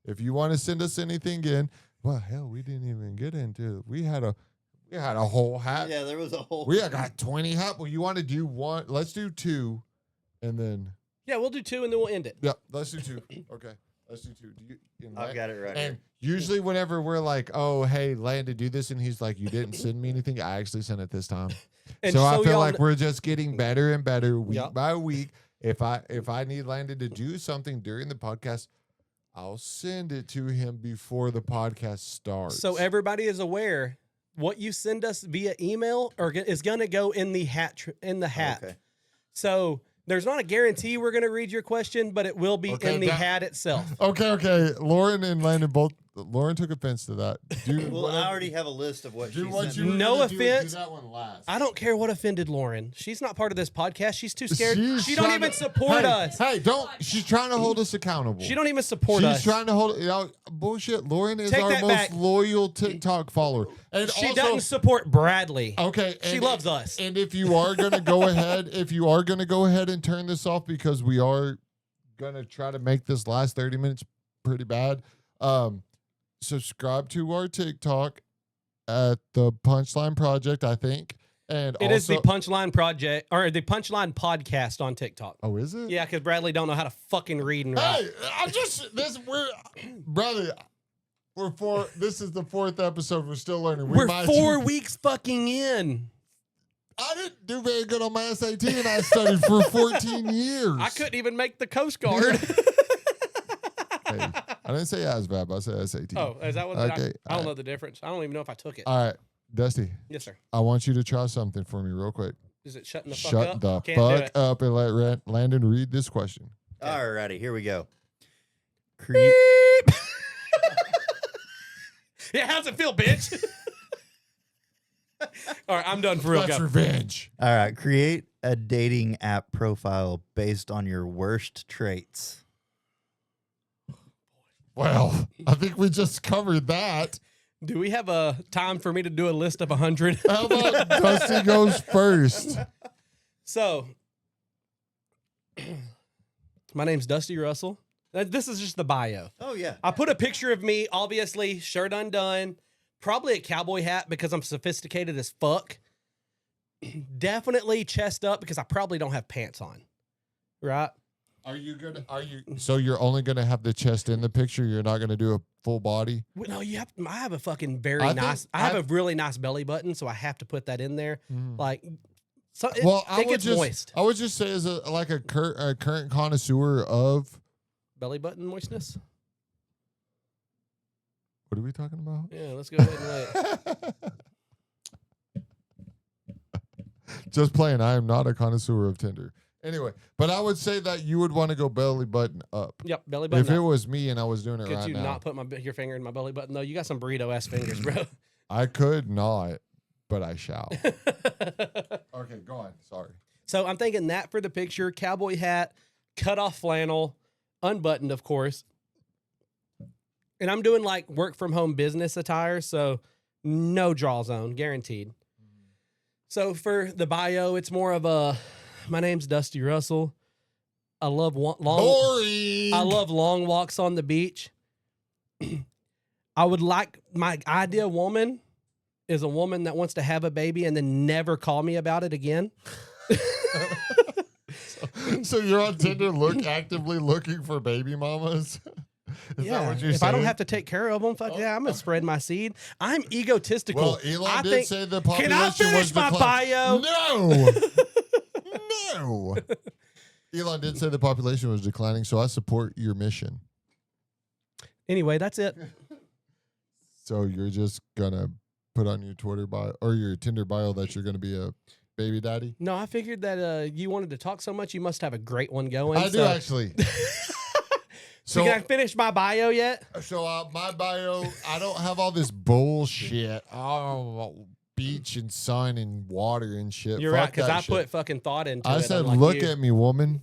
if you want to send us anything in, well, hell, we didn't even get into it. We had a whole hat. Yeah, there was a whole. We got 20 hat. Well, you want to do one? Let's do two, and then Yeah, we'll do 2 and then we'll end it. yeah, let's do two. Okay, let's do two. I've got it right And here. usually, whenever we're like, "Oh, hey, Landon, do this," and he's like, "You didn't send me anything," I actually sent it this time. And So I feel y'all like kn- we're just getting better and better week Yep. by week. If I need Landon to do something during the podcast, I'll send it to him before the podcast starts. So everybody is aware, what you send us via email is going to go in the hat. Okay. So there's not a guarantee we're going to read your question, but it will be in the hat itself. Okay. Lauren and Landon both. Lauren took offense to that. Well, I already have a list of what she sent me. No offense. Do that one last. I don't care what offended Lauren. She's not part of this podcast. She's too scared. She don't trying even to- support us. Hey, don't. She's trying to hold us accountable. She don't even support She's us. trying to hold. Bullshit. Lauren is Take our that most back. loyal TikTok follower, and She also, doesn't support Bradley. Okay, She and- loves us. And if you are gonna go ahead, and turn this off because we are gonna try to make this last 30 minutes pretty bad. Subscribe to our TikTok at the Punchline Project, I think, and It is the Punchline Project or the Punchline Podcast on TikTok. Oh, is it? Yeah, because Bradley don't know how to fucking read and write. This is the 4th episode. We're still learning. We're 4 weeks fucking in. I didn't do very good on my SAT, and I studied for 14 years. I couldn't even make the Coast Guard. Hey, I didn't say ASVAB. I said SAT. Oh, is that what? Okay, I don't know the difference. I don't even know if I took it. All right, Dusty. Yes, sir. I want you to try something for me real quick. Is it shutting the fuck Shut up? the Can't do fuck it. up and let Landon read this question. Alrighty, here we go. Yeah, how's it feel, bitch? All right, I'm done for real. That's Go. revenge. All right, create a dating app profile based on your worst traits. Well, I think we just covered that. Do we have a time for me to do a list of 100? How about Dusty goes first? So, my name's Dusty Russell. This is just the bio. Oh yeah. I put a picture of me, obviously, shirt undone, probably a cowboy hat because I'm sophisticated as fuck. Definitely chest up because I probably don't have pants on. Right? So you're only gonna have the chest in the picture? You're not gonna do a full body? Well, no, you have. I have a fucking very I nice. think I have a really nice belly button, so I have to put that in there. Like, so it, Well, it gets moist. I would just say as a current connoisseur of Belly button moistness. what are we talking about? Yeah, let's go ahead and wait. Just playing. I am not a connoisseur of Tinder. Anyway, but I would say that you would want to go belly button up. Yep, belly button. If it up. was me and I was doing it Could right you now, not put your finger in my belly button though? You got some burrito ass fingers, bro. I could not, but I shall. Okay, go on. Sorry. So I'm thinking that for the picture, cowboy hat, cut off flannel, unbuttoned, of course. And I'm doing like work from home business attire, so no draw zone, guaranteed. So for the bio, it's more of a, my name's Dusty Russell. I love Boring. I love long walks on the beach. I would like, my ideal woman is a woman that wants to have a baby and then never call me about it again. So you're on Tinder, actively looking for baby mamas. Is that what you're if saying? I don't have to take care of them, fuck yeah, I'm gonna spread my seed. I'm egotistical. Well, Elon I did think, say the can population I finish was my declining. bio? No. Elon did say the population was declining, so I support your mission. Anyway, that's it. So you're just gonna put on your Twitter bio or your Tinder bio that you're gonna be a baby daddy? No, I figured that you wanted to talk so much, you must have a great one going. I do actually. So can I finish my bio yet? So my bio, I don't have all this bullshit. Oh, beach and sun and water and shit. You're Fuck right, because that I shit. put fucking thought into it. I said, unlike look you. at me, woman.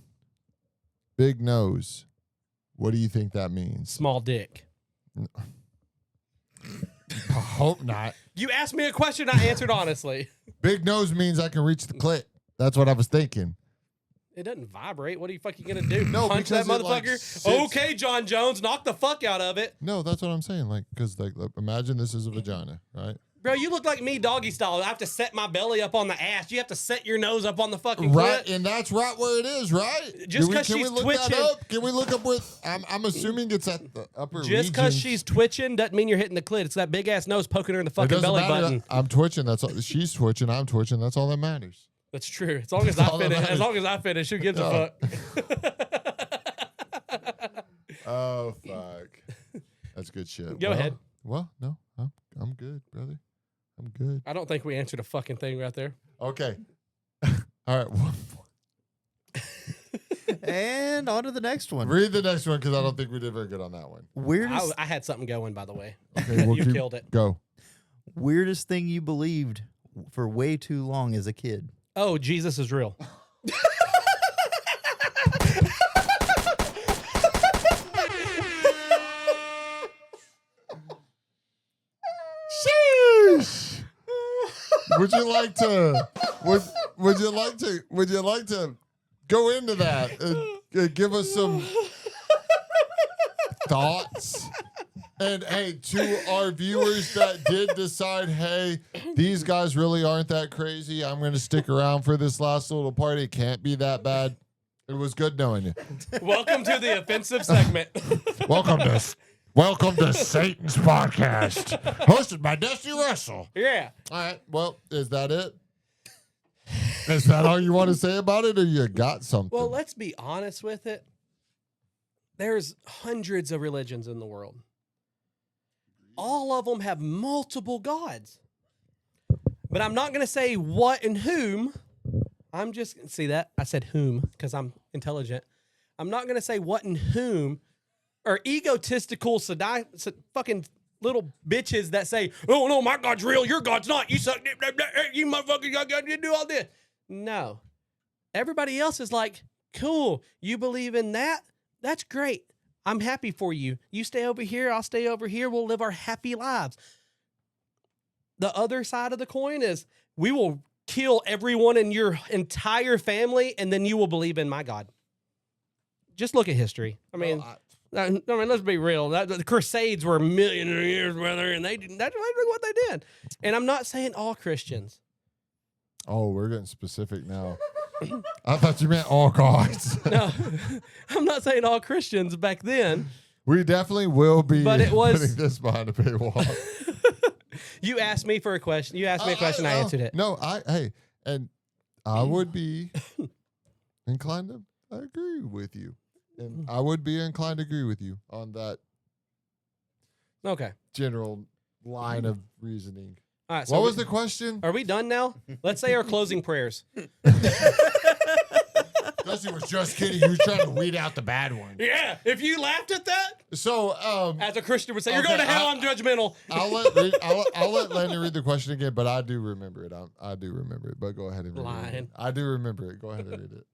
Big nose. What do you think that means? Small dick. I hope not. You asked me a question, I answered honestly. Big nose means I can reach the clit. That's what I was thinking. It doesn't vibrate. What are you fucking gonna do? No, Punch that because it, like, motherfucker? sits- Okay, John Jones, knock the fuck out of it. No, that's what I'm saying. Like, because like, imagine this is a vagina, right? Bro, you look like me doggy style. I have to set my belly up on the ass. You have to set your nose up on the fucking Right, clit. and that's right where it is, right? Just 'cause Can we she's look twitching- that up? Can we look up where? I'm assuming it's at the upper. Just because regions. she's twitching doesn't mean you're hitting the clit. It's that big ass nose poking her in the It fucking doesn't belly matter. button. I'm twitching. That's all. She's twitching. I'm twitching. That's all that matters. That's true. As long as I finish, who gives a fuck? Oh fuck. That's good shit. Go ahead. Well, no, I'm good, brother. I'm good. I don't think we answered a fucking thing right there. Okay. All right. One more. And on to the next one. Read the next one because I don't think we did very good on that one. Weirdest, I had something going, by the way. Okay, we'll You keep- killed it. Go. weirdest thing you believed for way too long as a kid. Oh, Jesus is real. Sheesh. Would you like to? Would you like to go into that and give us some thoughts? And hey, to our viewers that did decide, hey, these guys really aren't that crazy. I'm going to stick around for this last little part. It can't be that bad. It was good knowing you. Welcome to the offensive segment. Welcome to Satan's podcast, hosted by Dusty Russell. Yeah. All right. Well, is that it? Is that all you want to say about it, or you got something? Well, let's be honest with it. There's hundreds of religions in the world. All of them have multiple gods. But I'm not going to say what and whom. I'm just, see that? I said whom because I'm intelligent. I'm not going to say what and whom are egotistical, fucking little bitches that say, oh, no, my God's real, your God's not. You suck, you motherfucker, you do all this. No. Everybody else is like, cool, you believe in that? That's great. I'm happy for you. You stay over here, I'll stay over here. We'll live our happy lives. The other side of the coin is we will kill everyone in your entire family, and then you will believe in my God. Just look at history. I mean, let's be real. The Crusades were a million years, brother, and that's what they did. And I'm not saying all Christians. Oh, we're getting specific now. I thought you meant all gods. No, I'm not saying all Christians back then. We definitely will be But it was- putting this behind a paywall. You asked me for a question. You asked me a question. I answered it. No, I would be inclined to agree with you. And I would be inclined to agree with you on that Okay. general line of reasoning. All right. So What was the question? Are we done now? Let's say our closing prayers. Dusty was just kidding. You were trying to weed out the bad ones. Yeah. If you laughed at that, So, as a Christian would say, you're Okay, going to hell. I'm judgmental. I'll let Landon read the question again, but I do remember it. I do remember it, but go ahead and read it. Lying. I do remember it. Go ahead and read it.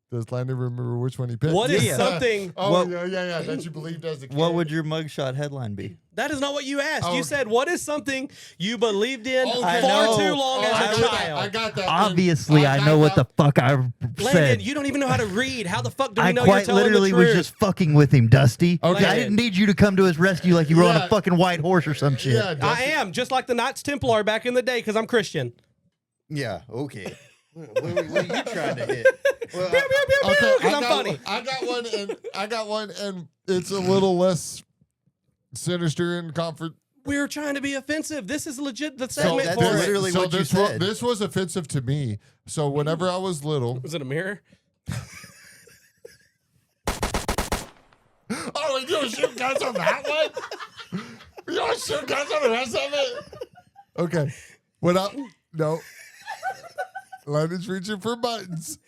Does Landon remember which one he picked? What is Yeah. something? Oh, What- yeah, that you believed as a kid. What would your mugshot headline be? That is not what you asked. Oh, You okay. said, what is something you believed in Okay. far I know. too long Oh, as I a got that. child? I got that. Obviously, I know what the fuck I Landon, said. you don't even know how to read. How the fuck do we I know you're quite telling literally the was truth? just fucking with him, Dusty. Okay. I didn't need you to come to his rescue like you were on Yeah. a fucking white horse or some shit. Yeah, I Dusty. am, just like the Knights Templar back in the day, because I'm Christian. Yeah, okay. What are you trying to hit? Well, Pew, pew, pew, Okay, because I'm funny. I got one, and it's a little less sinister and comfort. We're trying to be offensive. This is legit the So segment that's for it. literally what you this said. this was offensive to me. So whenever I was little, Was it a mirror? oh, you don't shoot guns on that one? You don't shoot guns on the rest of it? Okay. No. Landon's reaching for buttons.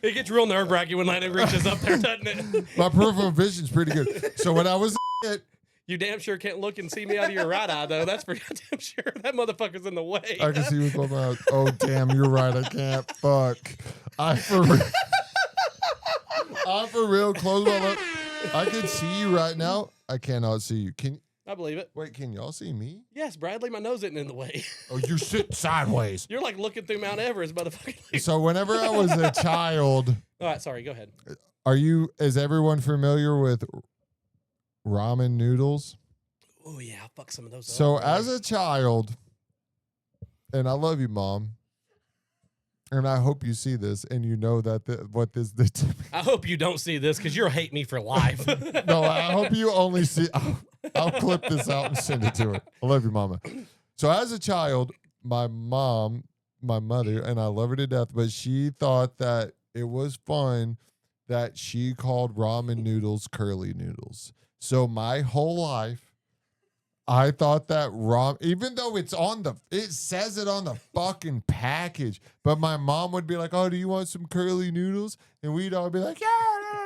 It gets real nerve-wracking when Landon reaches up there, doesn't it? My peripheral vision's pretty good. So when I was a kid, You damn sure can't look and see me out of your right eye, though. That's for damn sure. That motherfucker's in the way. I can see what's going on. Oh, damn, you're right. I can't. Fuck. I'm for real. Close my lips. I can see you right now. I cannot see you. I believe it. Wait, can y'all see me? Yes, Bradley, my nose isn't in the way. Oh, you're sitting sideways. You're like looking through Mount Everest, motherfucker. So whenever I was a child, All right, sorry, go ahead. is everyone familiar with ramen noodles? Oh, yeah, I'll fuck some of those So up. as a child, and I love you, Mom, and I hope you see this and you know that what this did to me. I hope you don't see this because you'll hate me for life. No, I hope you only see. I'll clip this out and send it to her. I love you, Mama. So as a child, my mom my mother, and I love her to death, but she thought that it was fun that she called ramen noodles curly noodles. So my whole life, I thought that even though it says it on the fucking package, but my mom would be like, "Oh, do you want some curly noodles?" And we'd all be like, "Yeah."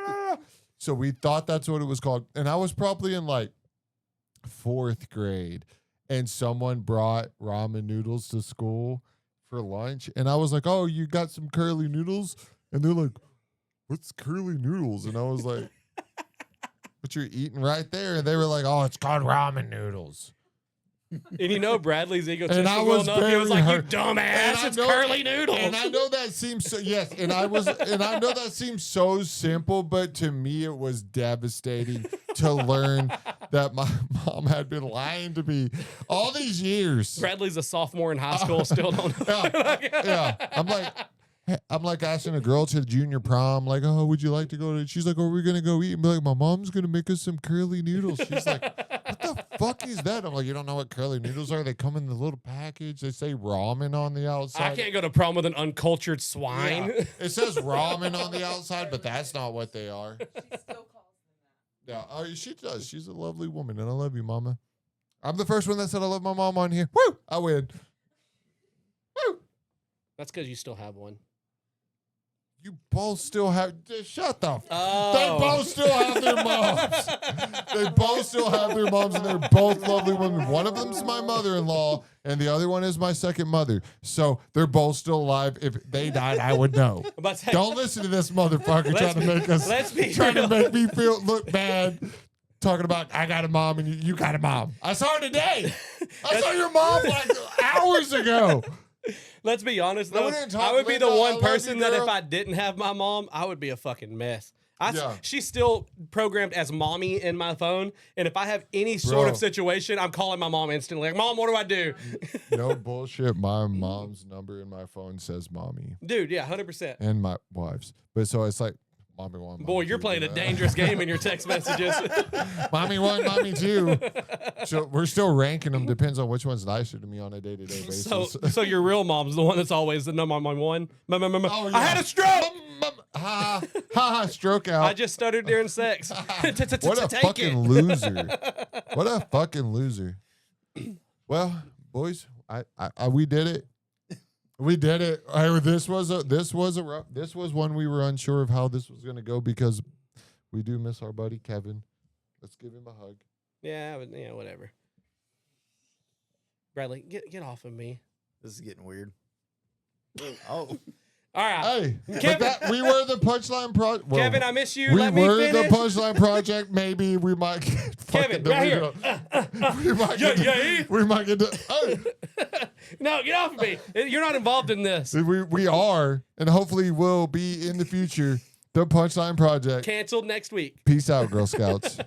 No. So we thought that's what it was called. And I was probably in like 4th grade, and someone brought ramen noodles to school for lunch, and I was like, "Oh, you got some curly noodles?" And they're like, "What's curly noodles?" And I was like, "What you're eating right there?" And they were like, "Oh, it's called ramen noodles." And you know Bradley's egotistical And I was enough. He was like, hurt. "You dumbass, it's curly noodles." And I know that seems so and I know that seems so simple, but to me it was devastating to learn that my mom had been lying to me all these years. Bradley's a sophomore in high school, still don't know. Yeah. I'm like asking a girl to the junior prom, like, "Oh, would you like to go to?" She's like, "Oh, we're gonna go eat." And be like, "My mom's gonna make us some curly noodles." She's like, "What the fuck is that?" I'm like, "You don't know what curly noodles are? They come in the little package. They say ramen on the outside." I can't go to prom with an uncultured swine. Yeah. It says ramen on the outside, but that's not what they are. She still calls them that. Yeah, oh, she does. She's a lovely woman, and I love you, Mama. I'm the first one that said I love my mom on here. Woo! I win. Woo! That's because you still have one. You both still have. Shut the. Oh. They both still have their moms. They both still have their moms, and they're both lovely women. One of them's my mother-in-law, and the other one is my second mother. So they're both still alive. If they died, I would know. Don't listen to this motherfucker trying to make me look bad. Talking about I got a mom and you got a mom. I saw her today. I saw your mom like hours ago. Let's be honest, though. Linda, I would be the Linda, I one love person you, that if girl. I didn't have my mom, I would be a fucking mess. Yeah. She's still programmed as mommy in my phone. And if I have any sort of Bro. situation, I'm calling my mom instantly. Like, "Mom, what do I do?" No bullshit. My mom's number in my phone says mommy Dude, yeah, 100%. and my wife's. But so it's like mommy one. Boy, mommy you're two, playing a you know? dangerous game in your text messages. Mommy one, mommy two. So we're still ranking them. Depends on which one's nicer to me on a day-to-day basis. So your real mom's the one that's always the number one. Oh, I had a stroke. Ha, stroke out. I just stuttered during sex. What a Take fucking it. loser. What a fucking loser. Well, boys, we did it. We did it. This was one we were unsure of how this was going to go because we do miss our buddy Kevin. Let's give him a hug. Yeah, whatever. Bradley, get off of me. This is getting weird. Oh, All right. Hey, Kevin- we were the Punchline Project. Kevin, I miss you. We Let me were the finish. Punchline Project. Maybe we might get Kevin, fucking right here. We might get we might get No, get off of me. You're not involved in this. we are, and hopefully will be in the future, the Punchline Project. Canceled next week. Peace out, Girl Scouts.